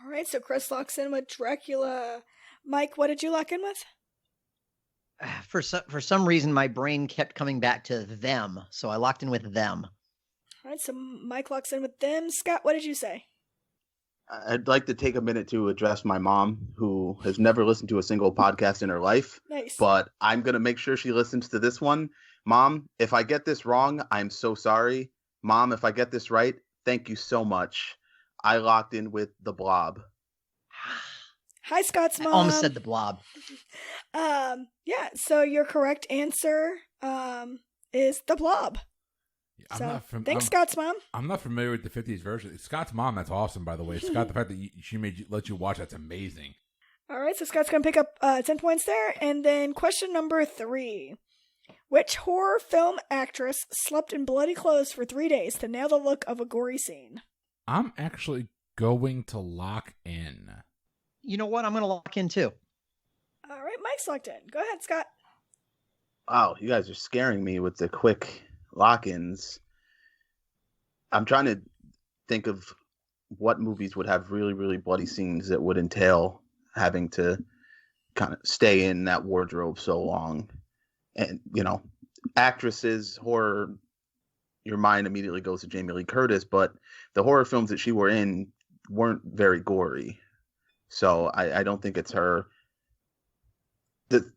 All right, so Chris locks in with Dracula. Mike, what did you lock in with? For some reason, my brain kept coming back to them, so I locked in with them. All right, so Mike locks in with them. Scott, what did you say? I'd like to take a minute to address my mom, who has never listened to a single podcast in her life. Nice. But I'm going to make sure she listens to this one. Mom, if I get this wrong, I'm so sorry. Mom, if I get this right, thank you so much. I locked in with The Blob. Hi, Scott's mom. I almost said The Blob. Yeah, so your correct answer is The Blob. Yeah, thanks, Scott's mom. I'm not familiar with the 50s version. Scott's mom, that's awesome, by the way. Scott, the fact that she let you watch, that's amazing. All right, so Scott's going to pick up 10 points there. And then question number 3. Which horror film actress slept in bloody clothes for 3 days to nail the look of a gory scene? I'm actually going to lock in. You know what? I'm going to lock in too. All right, Mike's locked in. Go ahead, Scott. Wow, you guys are scaring me with the quick lock-ins. I'm trying to think of what movies would have really, really bloody scenes that would entail having to kind of stay in that wardrobe so long. And, actresses, horror, your mind immediately goes to Jamie Lee Curtis, but the horror films that she were in weren't very gory. So I don't think it's her.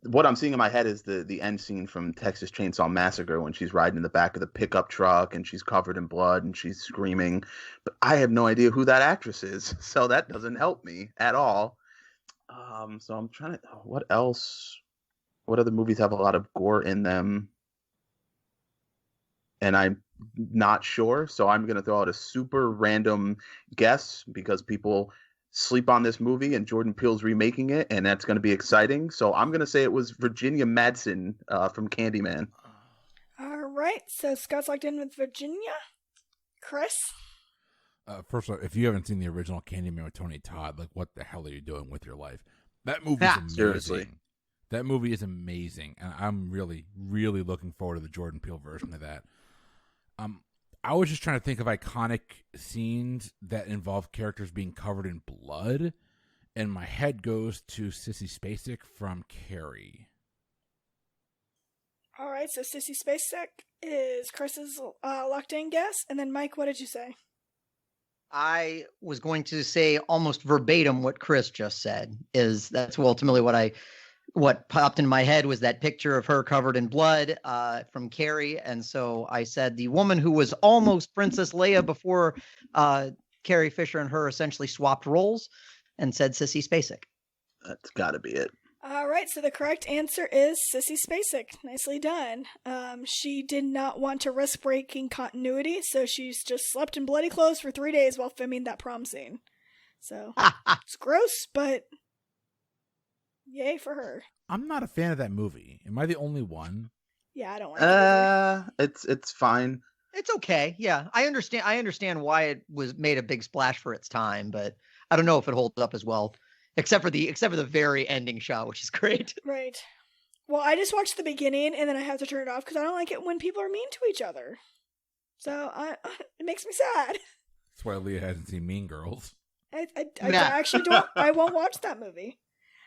What I'm seeing in my head is the end scene from Texas Chainsaw Massacre when she's riding in the back of the pickup truck and she's covered in blood and she's screaming. But I have no idea who that actress is, so that doesn't help me at all. So I'm trying to. What else? What other movies have a lot of gore in them? And I'm not sure, so I'm going to throw out a super random guess because people sleep on this movie and Jordan Peele's remaking it, and that's going to be exciting. So I'm going to say it was Virginia Madsen from Candyman. All right, so Scott's locked in with Virginia. Chris? First of all, if you haven't seen the original Candyman with Tony Todd, like what the hell are you doing with your life? That movie is amazing. Seriously. That movie is amazing, and I'm really, really looking forward to the Jordan Peele version of that. I was just trying to think of iconic scenes that involve characters being covered in blood, and my head goes to Sissy Spacek from Carrie. All right, so Sissy Spacek is Chris's locked-in guess, and then Mike, what did you say? I was going to say almost verbatim what Chris just said. That's ultimately what popped in my head was that picture of her covered in blood from Carrie. And so I said the woman who was almost Princess Leia before Carrie Fisher and her essentially swapped roles, and said Sissy Spacek. That's got to be it. All right, so the correct answer is Sissy Spacek. Nicely done. She did not want to risk breaking continuity, so she's just slept in bloody clothes for 3 days while filming that prom scene. So, it's gross, but yay for her. I'm not a fan of that movie. Am I the only one? Yeah, I don't like it either. It's fine. It's okay. Yeah, I understand why it was made a big splash for its time, but I don't know if it holds up as well. Except for the very ending shot, which is great. Right. Well, I just watched the beginning and then I have to turn it off because I don't like it when people are mean to each other. So it makes me sad. That's why Leah hasn't seen Mean Girls. I actually don't. I won't watch that movie.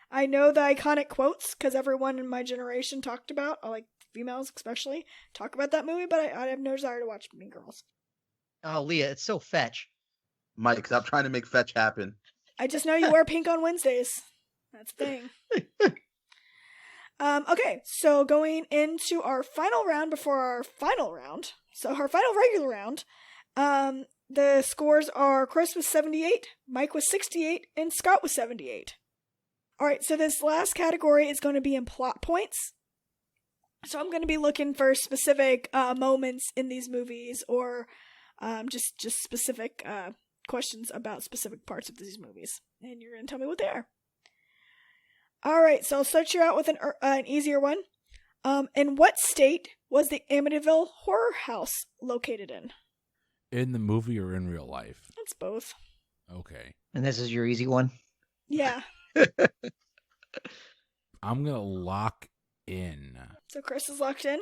I know the iconic quotes because everyone in my generation talked about, like females especially, talk about that movie, but I have no desire to watch Mean Girls. Oh, Leah, it's so fetch. Mike, stop trying to make fetch happen. I just know you wear pink on Wednesdays. That's the thing. Okay, so going into our final round before our final round. So our final regular round. The scores are Chris was 78, Mike was 68, and Scott was 78. All right, so this last category is going to be in plot points. So I'm going to be looking for specific moments in these movies or just specific questions about specific parts of these movies, and you're going to tell me what they are. All right, so I'll start you out with an easier one. In what state was the Amityville Horror House located in? In the movie or in real life? It's both. Okay. And this is your easy one? Yeah. I'm going to lock in. So Chris is locked in?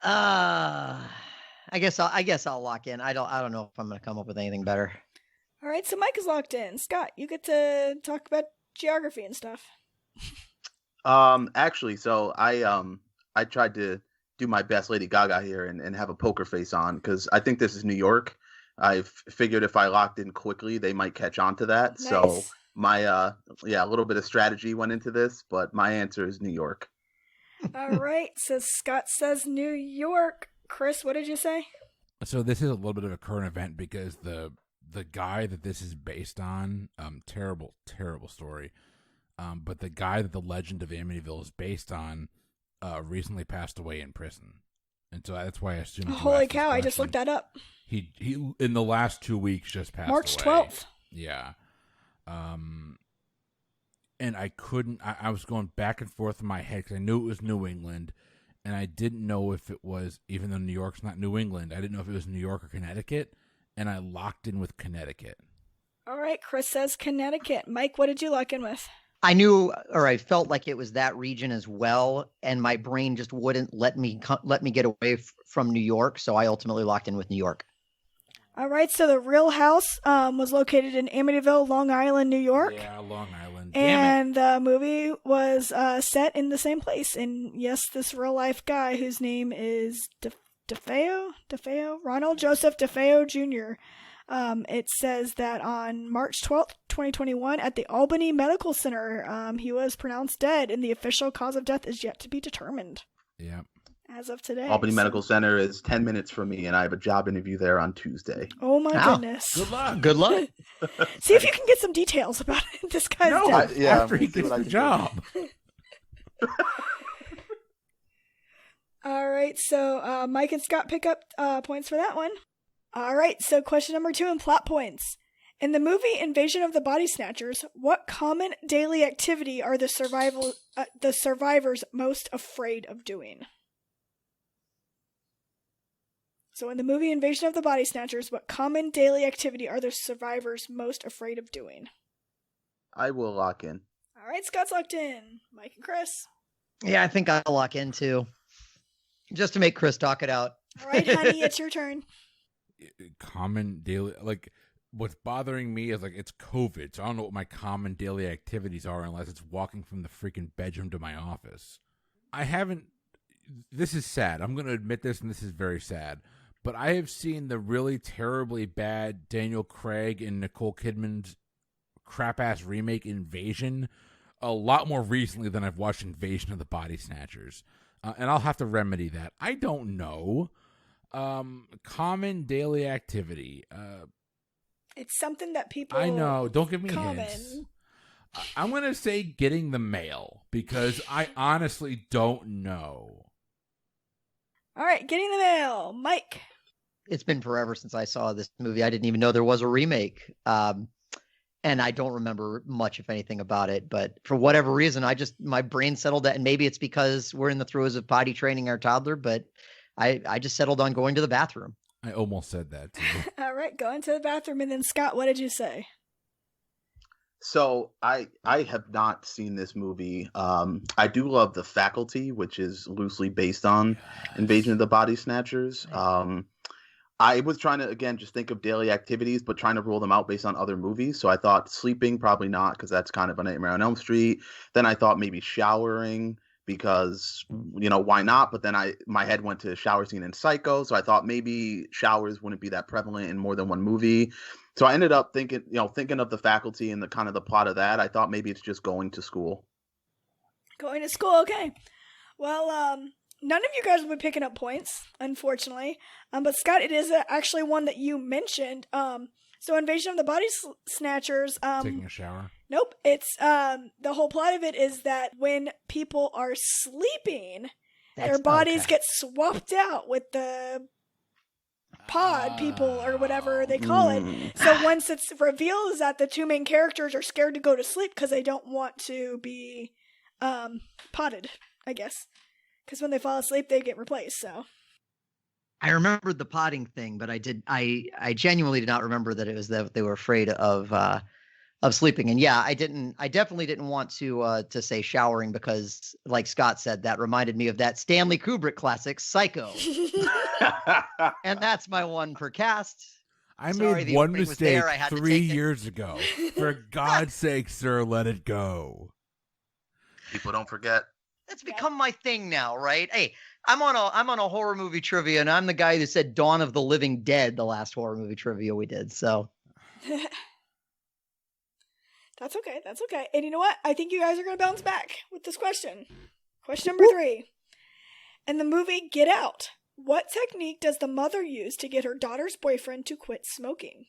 I guess I'll lock in. I don't know if I'm going to come up with anything better. All right, so Mike is locked in. Scott, you get to talk about geography and stuff. Actually, so I tried to do my best Lady Gaga here and have a poker face on because I think this is New York. I figured if I locked in quickly, they might catch on to that. Nice. So my a little bit of strategy went into this, but my answer is New York. All right, so Scott says New York. Chris, what did you say? So this is a little bit of a current event because the guy that this is based on, terrible story. But the guy that the legend of Amityville is based on, recently passed away in prison, and so that's why I assume. Holy cow! I just looked that up. He in the last 2 weeks just passed March away. 12th. Yeah. And I couldn't. I was going back and forth in my head because I knew it was New England, and I didn't know if it was, even though New York's not New England, I didn't know if it was New York or Connecticut, and I locked in with Connecticut. All right, Chris says Connecticut. Mike, what did you lock in with? I knew, or I felt like it was that region as well, and my brain just wouldn't let me get away from New York, so I ultimately locked in with New York. All right, so the real house was located in Amityville, Long Island, New York. Yeah, Long Island. And the movie was set in the same place. And yes, this real life guy whose name is DeFeo, Ronald Joseph DeFeo Jr. It says that on March 12th, 2021, at the Albany Medical Center, he was pronounced dead, and the official cause of death is yet to be determined. Yeah. As of today. Albany Medical Center is 10 minutes from me, and I have a job interview there on Tuesday. Oh my goodness. Good luck. Good luck. See if you can get some details about it. This guy's death. After he gets the job. All right, so Mike and Scott pick up points for that one. All right, so question number 2 in plot points. In the movie Invasion of the Body Snatchers, what common daily activity are the survivors most afraid of doing? So in the movie Invasion of the Body Snatchers, what common daily activity are the survivors most afraid of doing? I will lock in. All right, Scott's locked in. Mike and Chris. Yeah, I think I'll lock in too. Just to make Chris talk it out. All right, honey, it's your turn. Common daily, like, what's bothering me is, like, it's COVID, so I don't know what my common daily activities are unless it's walking from the freaking bedroom to my office. This is sad. I'm going to admit this, and this is very sad. But I have seen the really terribly bad Daniel Craig and Nicole Kidman's crap-ass remake Invasion a lot more recently than I've watched Invasion of the Body Snatchers. And I'll have to remedy that. I don't know. Common daily activity. It's something that people I know. Don't give me common. hints. I'm going to say getting the mail because I honestly don't know. All right, getting the mail. Mike. It's been forever since I saw this movie. I didn't even know there was a remake. And I don't remember much, if anything, about it. But for whatever reason, my brain settled that. And maybe it's because we're in the throes of potty training our toddler, but I just settled on going to the bathroom. I almost said that too. All right, going to the bathroom. And then Scott, what did you say? So I have not seen this movie. I do love The Faculty, which is loosely based on Invasion of the Body Snatchers. I was trying to, again, just think of daily activities, but trying to rule them out based on other movies. So I thought sleeping, probably not, because that's kind of a Nightmare on Elm Street. Then I thought maybe showering, because, why not? But then my head went to a shower scene in Psycho. So I thought maybe showers wouldn't be that prevalent in more than one movie. So I ended up thinking of The Faculty and the kind of the plot of that. I thought maybe it's just going to school. Going to school, okay. Well, none of you guys will be picking up points, unfortunately. But Scott, it is actually one that you mentioned. So Invasion of the Body Snatchers. Taking a shower? Nope. It's the whole plot of it is that when people are sleeping, their bodies get swapped out with the pod people or whatever they call it. So once it's revealed is that the two main characters are scared to go to sleep because they don't want to be potted, I guess. Because when they fall asleep, they get replaced. So I remembered the potting thing, but I genuinely did not remember that it was that they were afraid of sleeping. And yeah, I definitely didn't want to say showering because, like Scott said, that reminded me of that Stanley Kubrick classic, Psycho. And that's my one per cast. I made one mistake 3 years ago. For God's sake, sir, let it go. People don't forget. That's become my thing now, right? Hey, I'm on a horror movie trivia, and I'm the guy who said Dawn of the Living Dead, the last horror movie trivia we did. So that's okay. That's okay. And you know what? I think you guys are going to bounce back with this question. Question number 3. In the movie Get Out, what technique does the mother use to get her daughter's boyfriend to quit smoking?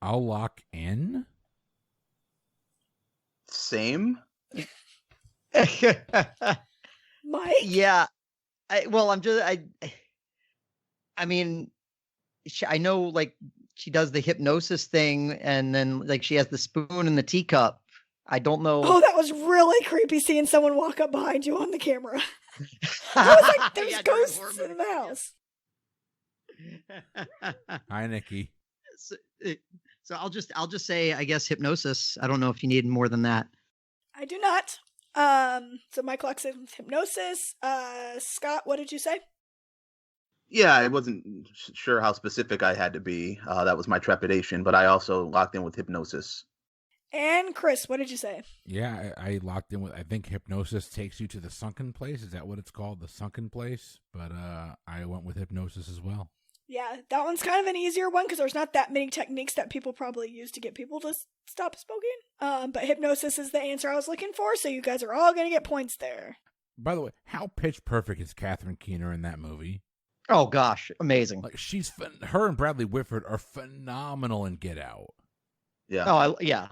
I'll lock in. Same. Mike? Yeah. I mean, I know, like, she does the hypnosis thing, and then, like, she has the spoon and the teacup. I don't know. Oh, that was really creepy seeing someone walk up behind you on the camera. I was like, there's ghosts in the house. Hi, Nikki. So I'll just say, I guess, hypnosis. I don't know if you need more than that. I do not. So my clock says hypnosis. Scott, what did you say? Yeah, I wasn't sure how specific I had to be. That was my trepidation, but I also locked in with hypnosis. And Chris, what did you say? Yeah, I locked in with, I think hypnosis takes you to the sunken place. Is that what it's called? The sunken place? But I went with hypnosis as well. Yeah, that one's kind of an easier one because there's not that many techniques that people probably use to get people to stop smoking. But hypnosis is the answer I was looking for, so you guys are all going to get points there. By the way, how pitch perfect is Catherine Keener in that movie? Oh gosh, amazing! Like her and Bradley Whitford are phenomenal in Get Out. Yeah. Oh yeah.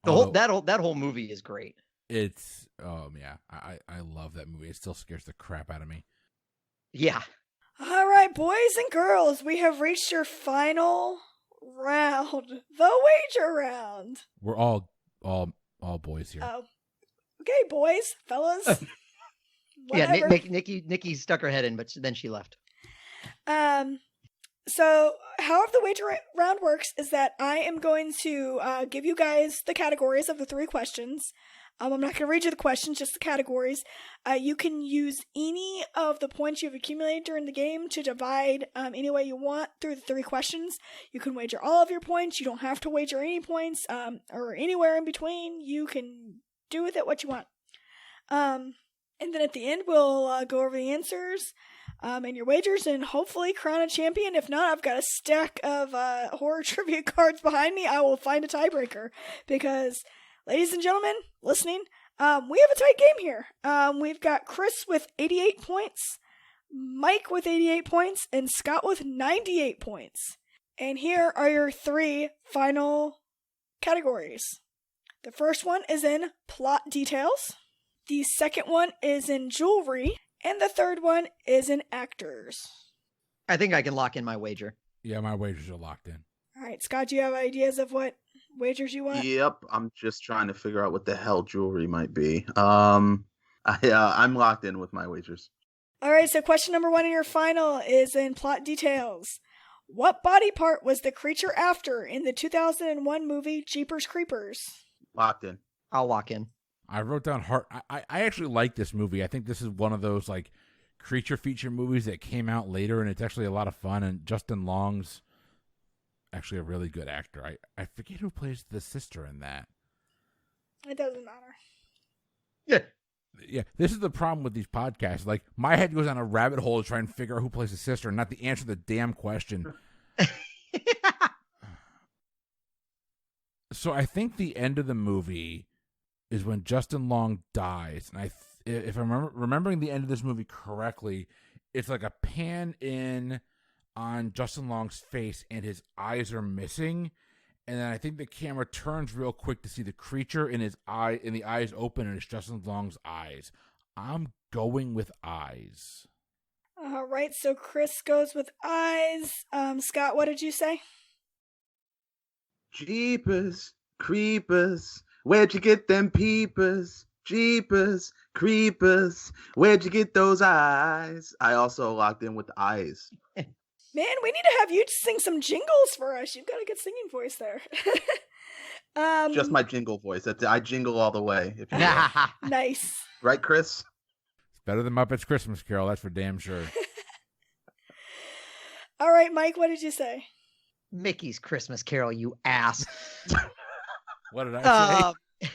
That whole movie is great. It's yeah, I love that movie. It still scares the crap out of me. Yeah. All right, boys and girls, we have reached your final round, the wager round. We're all boys here. Oh, okay, boys, fellas. Yeah, Nikki stuck her head in, but then she left. So how the wager round works is that I am going to give you guys the categories of the 3 questions. I'm not going to read you the questions, just the categories. You can use any of the points you've accumulated during the game to divide any way you want through the 3 questions. You can wager all of your points. You don't have to wager any points or anywhere in between. You can do with it what you want. And then at the end, we'll go over the answers and your wagers and hopefully crown a champion. If not, I've got a stack of horror trivia cards behind me. I will find a tiebreaker because, ladies and gentlemen listening, we have a tight game here. We've got Chris with 88 points, Mike with 88 points, and Scott with 98 points. And here are your 3 final categories. The first one is in plot details. The second one is in jewelry. And the third one is in actors. I think I can lock in my wager. Yeah, my wagers are locked in. All right, Scott, do you have ideas of what wagers you want? Yep, I'm just trying to figure out what the hell jewelry might be. I'm locked in with my wagers. All right, so question number 1 in your final is in plot details. What body part was the creature after in the 2001 movie Jeepers Creepers? Locked in. I'll lock in. I wrote down heart. I actually like this movie. I think this is one of those like creature feature movies that came out later, and it's actually a lot of fun. And Justin Long's actually a really good actor. I forget who plays the sister in that. It doesn't matter. Yeah, this is the problem with these podcasts. Like, my head goes on a rabbit hole to try and figure out who plays the sister, and not the answer to the damn question. So I think the end of the movie is when Justin Long dies, and if I'm remembering the end of this movie correctly, it's like a pan in on Justin Long's face, and his eyes are missing. And then I think the camera turns real quick to see the creature in his eye, and the eyes open, and it's Justin Long's eyes. I'm going with eyes. All right, so Chris goes with eyes. Scott, what did you say? Jeepers, creepers, where'd you get them peepers? Jeepers, creepers, where'd you get those eyes? I also locked in with eyes. Man, we need to have you sing some jingles for us. You've got a good singing voice there. Just my jingle voice. I jingle all the way. If you will. Nice. Right, Chris? It's better than Muppets Christmas Carol, that's for damn sure. All right, Mike, what did you say? Mickey's Christmas Carol, you ass. What did I say?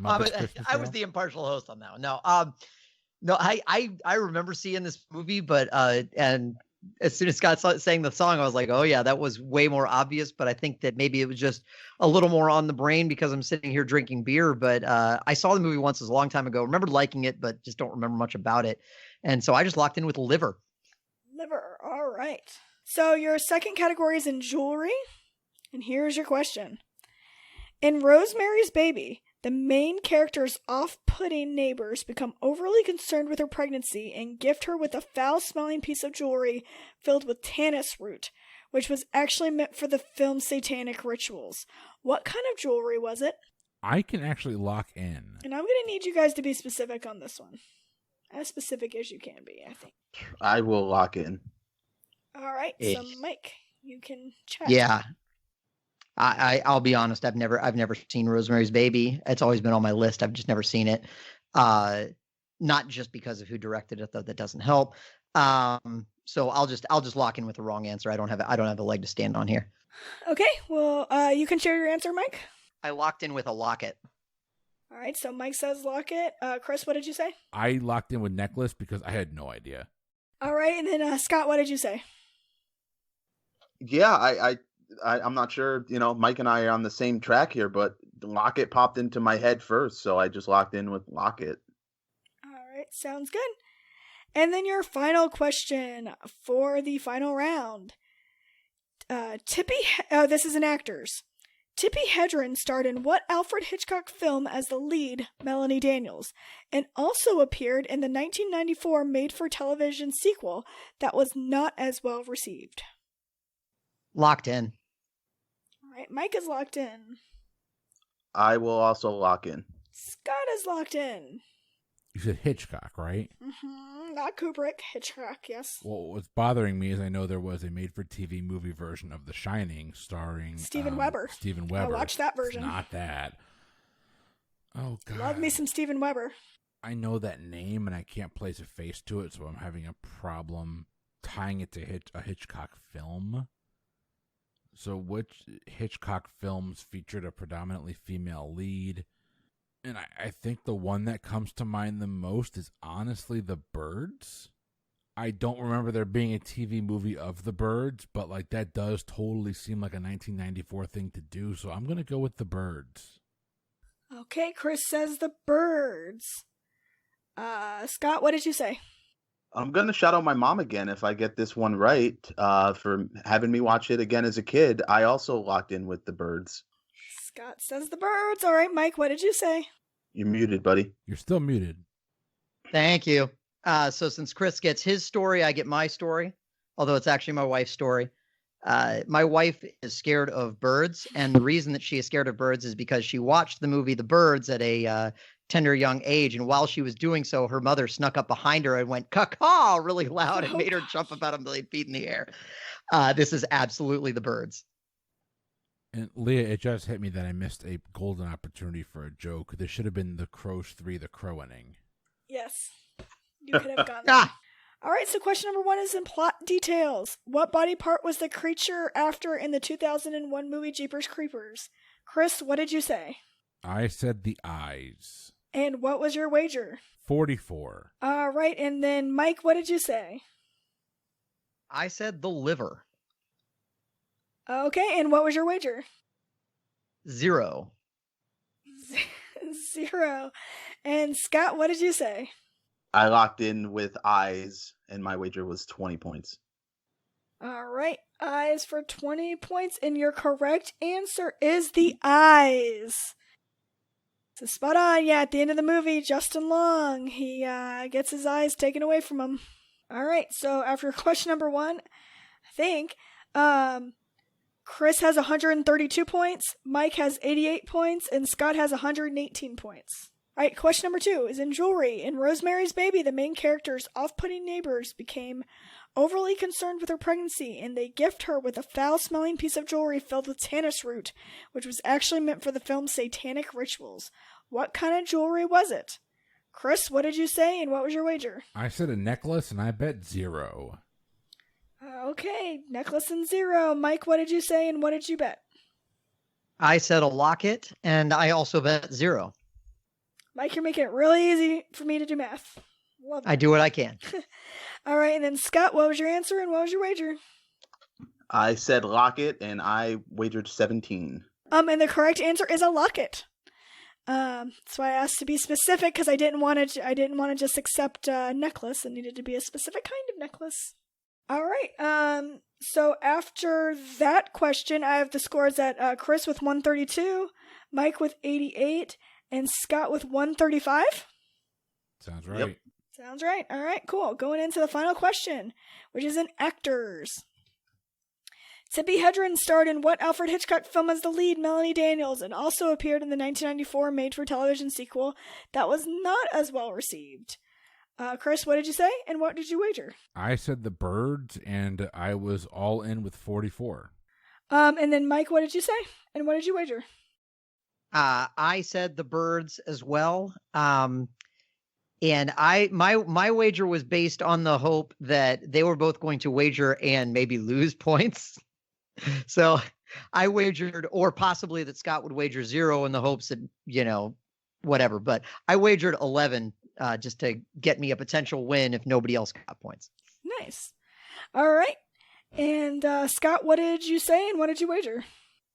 I was the impartial host on that one. No, I remember seeing this movie, but and as soon as Scott sang the song, I was like, oh yeah, that was way more obvious. But I think that maybe it was just a little more on the brain because I'm sitting here drinking beer. But I saw the movie once, it was a long time ago. Remember liking it, but just don't remember much about it. And so I just locked in with liver. Liver, all right. So your second category is in jewelry. And here's your question. In Rosemary's Baby, the main character's off-putting neighbors become overly concerned with her pregnancy and gift her with a foul-smelling piece of jewelry filled with tannis root, which was actually meant for the film's satanic rituals. What kind of jewelry was it? I can actually lock in. And I'm going to need you guys to be specific on this one. As specific as you can be, I think. I will lock in. All right, so Mike, you can check. Yeah. I'll be honest. I've never seen Rosemary's Baby. It's always been on my list. I've just never seen it. Not just because of who directed it, though. That doesn't help. So I'll just lock in with the wrong answer. I don't have a leg to stand on here. Okay. Well, you can share your answer, Mike. I locked in with a locket. All right. So Mike says locket. Chris, what did you say? I locked in with necklace because I had no idea. All right. And then Scott, what did you say? Yeah, I'm not sure, Mike and I are on the same track here, but locket popped into my head first, so I just locked in with locket. All right, sounds good. And then your final question for the final round. This is an actors. Tippi Hedren starred in what Alfred Hitchcock film as the lead, Melanie Daniels, and also appeared in the 1994 made-for-television sequel that was not as well received. Locked in. All right, Mike is locked in. I will also lock in. Scott is locked in. You said Hitchcock, right? Mm-hmm. Not Kubrick, Hitchcock, yes. Well, what's bothering me is I know there was a made-for-TV movie version of The Shining starring Steven Weber. Steven Weber. I watched that version. It's not that. Oh, God. Love me some Steven Weber. I know that name, and I can't place a face to it, so I'm having a problem tying it to a Hitchcock film. So which Hitchcock films featured a predominantly female lead? And I think the one that comes to mind the most is honestly The Birds. I don't remember there being a TV movie of The Birds, but that does totally seem like a 1994 thing to do, so I'm going to go with The Birds. Okay, Chris says The Birds. Scott, what did you say? I'm going to shout out my mom again if I get this one right for having me watch it again as a kid. I also locked in with The Birds. Scott says the birds. All right, Mike, what did you say? You're muted, buddy. You're still muted. Thank you. So since Chris gets his story, I get my story, although it's actually my wife's story. My wife is scared of birds, and the reason that she is scared of birds is because she watched the movie The Birds at a tender young age, and while she was doing so, her mother snuck up behind her and went caw really loud and made her jump about 1,000,000 feet in the air. This is absolutely The Birds. And Leah, it just hit me that I missed a golden opportunity for a joke. This should have been The Crows 3, The Crowaning. Yes. You could have gone there. All right, so question number 1 is in plot details. What body part was the creature after in the 2001 movie Jeepers Creepers? Chris, what did you say? I said the eyes. And what was your wager? 44. All right, and then Mike, what did you say? I said the liver. Okay, and what was your wager? 0. 0. And Scott, what did you say? I locked in with eyes, and my wager was 20 points. All right, eyes for 20 points, and your correct answer is the eyes. So spot on, yeah, at the end of the movie, Justin Long, he gets his eyes taken away from him. All right, so after question number 1, I think, Chris has 132 points, Mike has 88 points, and Scott has 118 points. All right, question number 2 is in jewelry. In Rosemary's Baby, the main character's off-putting neighbors became overly concerned with her pregnancy, and they gift her with a foul-smelling piece of jewelry filled with tannis root, which was actually meant for the film's satanic rituals. What kind of jewelry was it? Chris, what did you say, and what was your wager? I said a necklace, and I bet 0. Okay, necklace and 0. Mike, what did you say, and what did you bet? I said a locket, and I also bet 0. Mike, you're making it really easy for me to do math. Love it. I do what I can. All right, and then Scott, what was your answer, and what was your wager? I said locket, and I wagered 17. And the correct answer is a locket. That's why I asked to be specific, because I didn't want to just accept a necklace. It needed to be a specific kind of necklace. All right. So after that question, I have the scores at Chris with 132, Mike with 88, and Scott with 135. Sounds right. Yep. Sounds right. All right, cool. Going into the final question, which is in actors. Tippi Hedren starred in what Alfred Hitchcock film as the lead, Melanie Daniels, and also appeared in the 1994 made-for-television sequel that was not as well received. Chris, what did you say, and what did you wager? I said the birds, and I was all in with 44. And then Mike, what did you say, and what did you wager? I said the birds as well. And my wager was based on the hope that they were both going to wager and maybe lose points. So I wagered, or possibly that Scott would wager 0 in the hopes that, whatever. But I wagered 11 just to get me a potential win if nobody else got points. Nice. All right. And Scott, what did you say, and what did you wager?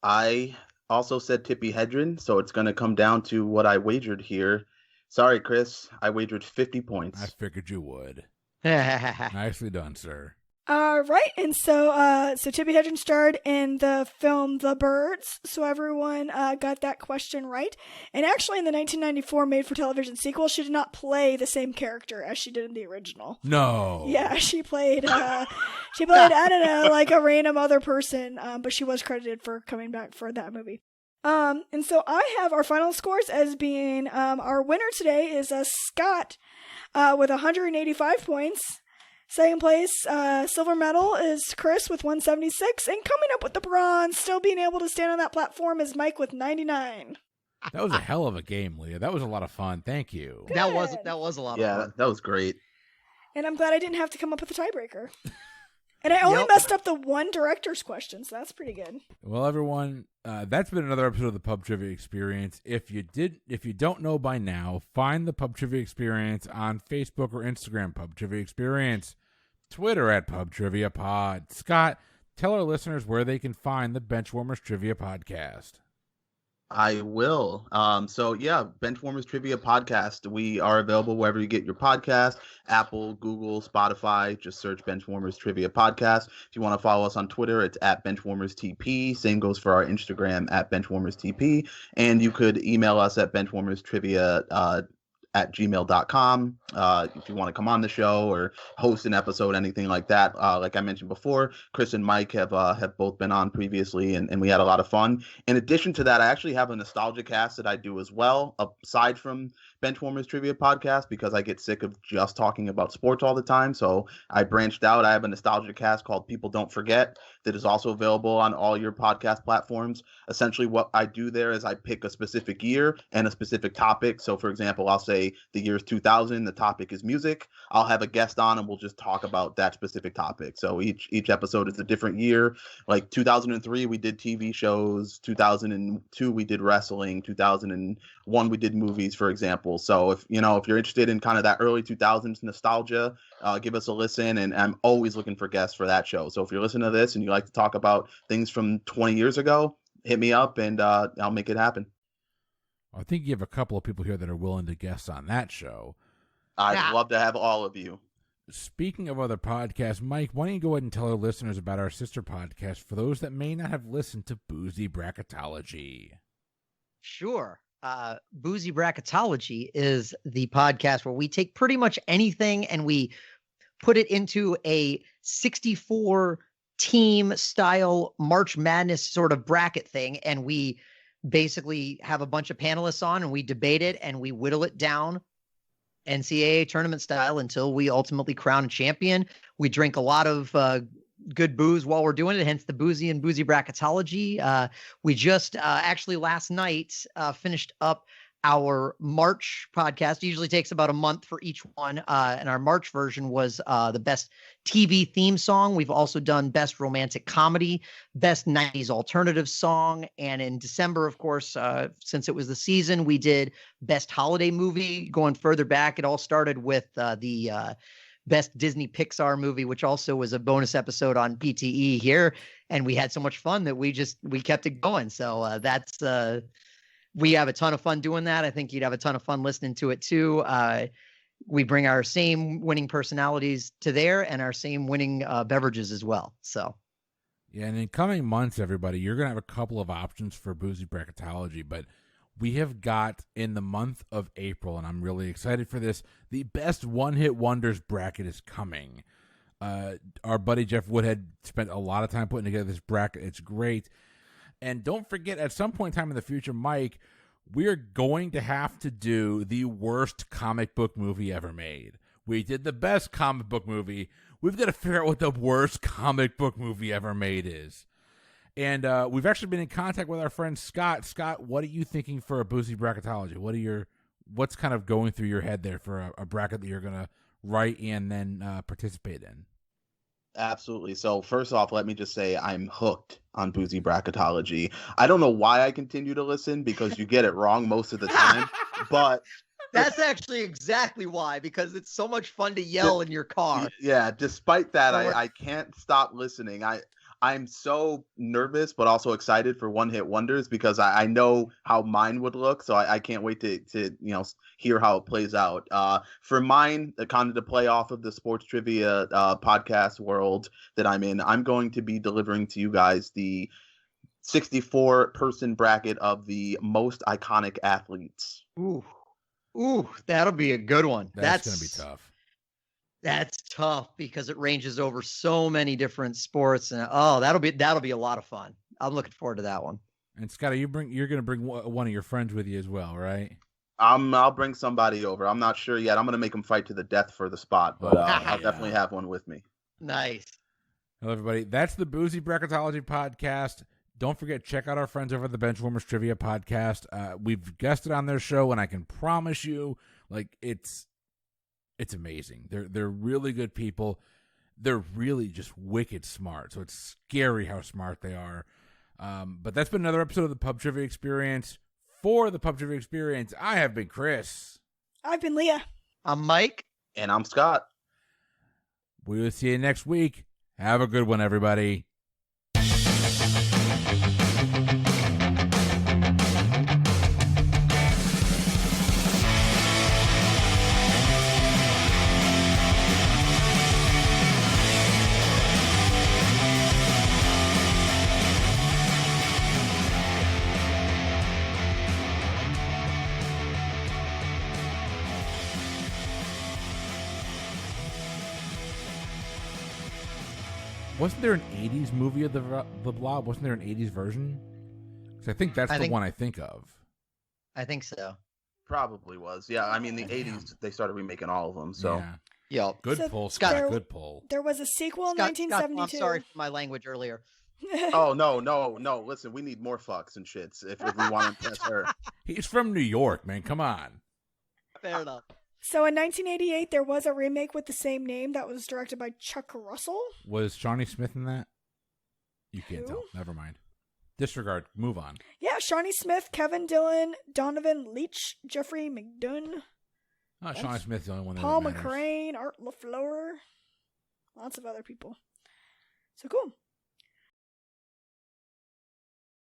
I also said Tippi Hedren, so it's going to come down to what I wagered here. Sorry, Chris. I wagered 50 points. I figured you would. Nicely done, sir. All right, and so Tippi Hedren starred in the film The Birds, so everyone got that question right. And actually, in the 1994 made-for-television sequel, she did not play the same character as she did in the original. No. Yeah, she played I don't know, like a random other person, but she was credited for coming back for that movie. And so I have our final scores as being our winner today is Scott with 185 points. Second place, silver medal is Chris with 176, and coming up with the bronze, still being able to stand on that platform, is Mike with 99. That was a hell of a game, Leah. That was a lot of fun. Thank you. Good. That was a lot of fun. Yeah, that was great. And I'm glad I didn't have to come up with a tiebreaker. And I only messed up the one director's question, so that's pretty good. Well, everyone, that's been another episode of the Pub Trivia Experience. If you don't know by now, find the Pub Trivia Experience on Facebook or Instagram, Pub Trivia Experience, Twitter at Pub Trivia Pod. Scott, tell our listeners where they can find the Benchwarmers Trivia Podcast. I will. So yeah, Benchwarmers Trivia Podcast. We are available wherever you get your podcast, Apple, Google, Spotify. Just search Benchwarmers Trivia Podcast. If you want to follow us on Twitter, it's at BenchwarmersTP. Same goes for our Instagram at BenchwarmersTP. And you could email us at benchwarmerstrivia at gmail.com if you want to come on the show or host an episode, anything like that. Like I mentioned before, Chris and Mike have both been on previously, and we had a lot of fun. In addition to that, I actually have a nostalgia cast that I do as well, aside from Benchwarmers Trivia Podcast, because I get sick of just talking about sports all the time. So I branched out. I have a nostalgia cast called People Don't Forget that is also available on all your podcast platforms. Essentially, what I do there is I pick a specific year and a specific topic. So, for example, I'll say the year is 2000. The topic is music. I'll have a guest on, and we'll just talk about that specific topic. So each episode is a different year. Like 2003, we did TV shows. 2002, we did wrestling. 2001, we did movies, for example. So if you're interested in kind of that early 2000s nostalgia, give us a listen. And I'm always looking for guests for that show. So if you're listening to this and you like to talk about things from 20 years ago, hit me up and I'll make it happen. I think you have a couple of people here that are willing to guest on that show. I'd love to have all of you. Speaking of other podcasts, Mike, why don't you go ahead and tell our listeners about our sister podcast for those that may not have listened to Boozy Bracketology? Sure. Boozy Bracketology is the podcast where we take pretty much anything and we put it into a 64 team style March Madness sort of bracket thing. And we basically have a bunch of panelists on and we debate it and we whittle it down NCAA tournament style until we ultimately crown a champion. We drink a lot of good booze while we're doing it, hence the Boozy and Boozy Bracketology. We just actually last night finished up our March podcast. It usually takes about a month for each one. And our March version was the best TV theme song. We've also done best romantic comedy, best 90s alternative song. And in December, of course, since it was the season, we did best holiday movie. Going further back, it all started with the best Disney Pixar movie, which also was a bonus episode on PTE here. And we had so much fun that we kept it going. So we have a ton of fun doing that. I think you'd have a ton of fun listening to it too. We bring our same winning personalities to there and our same winning beverages as well. So, yeah, and in coming months, everybody, you're going to have a couple of options for Boozy Bracketology, but we have got in the month of April, and I'm really excited for this, the best one-hit wonders bracket is coming. Our buddy Jeff Woodhead spent a lot of time putting together this bracket. It's great. And don't forget, at some point in time in the future, Mike, we're going to have to do the worst comic book movie ever made. We did the best comic book movie. We've got to figure out what the worst comic book movie ever made is. And we've actually been in contact with our friend Scott. Scott, what are you thinking for a Boozy Bracketology? What's kind of going through your head there for a bracket that you're going to write and then participate in? Absolutely. So first off, let me just say I'm hooked on Boozy Bracketology. I don't know why I continue to listen because you get it wrong most of the time, but that's actually exactly why, because it's so much fun to yell in your car. Yeah. Despite that, I can't stop listening. I'm so nervous, but also excited for One Hit Wonders because I know how mine would look. So I can't wait to hear how it plays out. For mine, kind of to play off of the sports trivia podcast world that I'm in, I'm going to be delivering to you guys the 64-person bracket of the most iconic athletes. Ooh, that'll be a good one. That's going to be tough. That's tough because it ranges over so many different sports, and that'll be a lot of fun. I'm looking forward to that one. And Scott, you're going to bring one of your friends with you as well, right? I'll bring somebody over. I'm not sure yet. I'm going to make them fight to the death for the spot, but I'll definitely have one with me. Nice. Hello, everybody. That's the Boozy Bracketology podcast. Don't forget, check out our friends over at the Benchwarmers Trivia Podcast. We've guested on their show, and I can promise you, it's amazing. They're really good people. They're really just wicked smart. So it's scary how smart they are. But that's been another episode of the Pub Trivia Experience. For the Pub Trivia Experience, I have been Chris. I've been Leah. I'm Mike. And I'm Scott. We will see you next week. Have a good one, everybody. Wasn't there an 80s movie of the Blob? Wasn't there an 80s version? 'Cause I think that's the one I think of. I think so. Probably was. Yeah, I mean, the 80s, they started remaking all of them, so. Yeah. Yep. Good So pull, Scott, Scott. Good pull. There was a sequel in Scott, 1972. I'm sorry for my language earlier. Oh, no. Listen, we need more fucks and shits if we want to impress her. He's from New York, man. Come on. Fair enough. So in 1988, there was a remake with the same name that was directed by Chuck Russell. Was Shawnee Smith in that? You can't Who? tell. Never mind. Disregard. Move on. Yeah, Shawnee Smith, Kevin Dillon, Donovan Leitch, Jeffrey McDunn, Oh, Shawnee Smith's the only one that Paul matters. McCrane, Art LaFleur, lots of other people. So cool.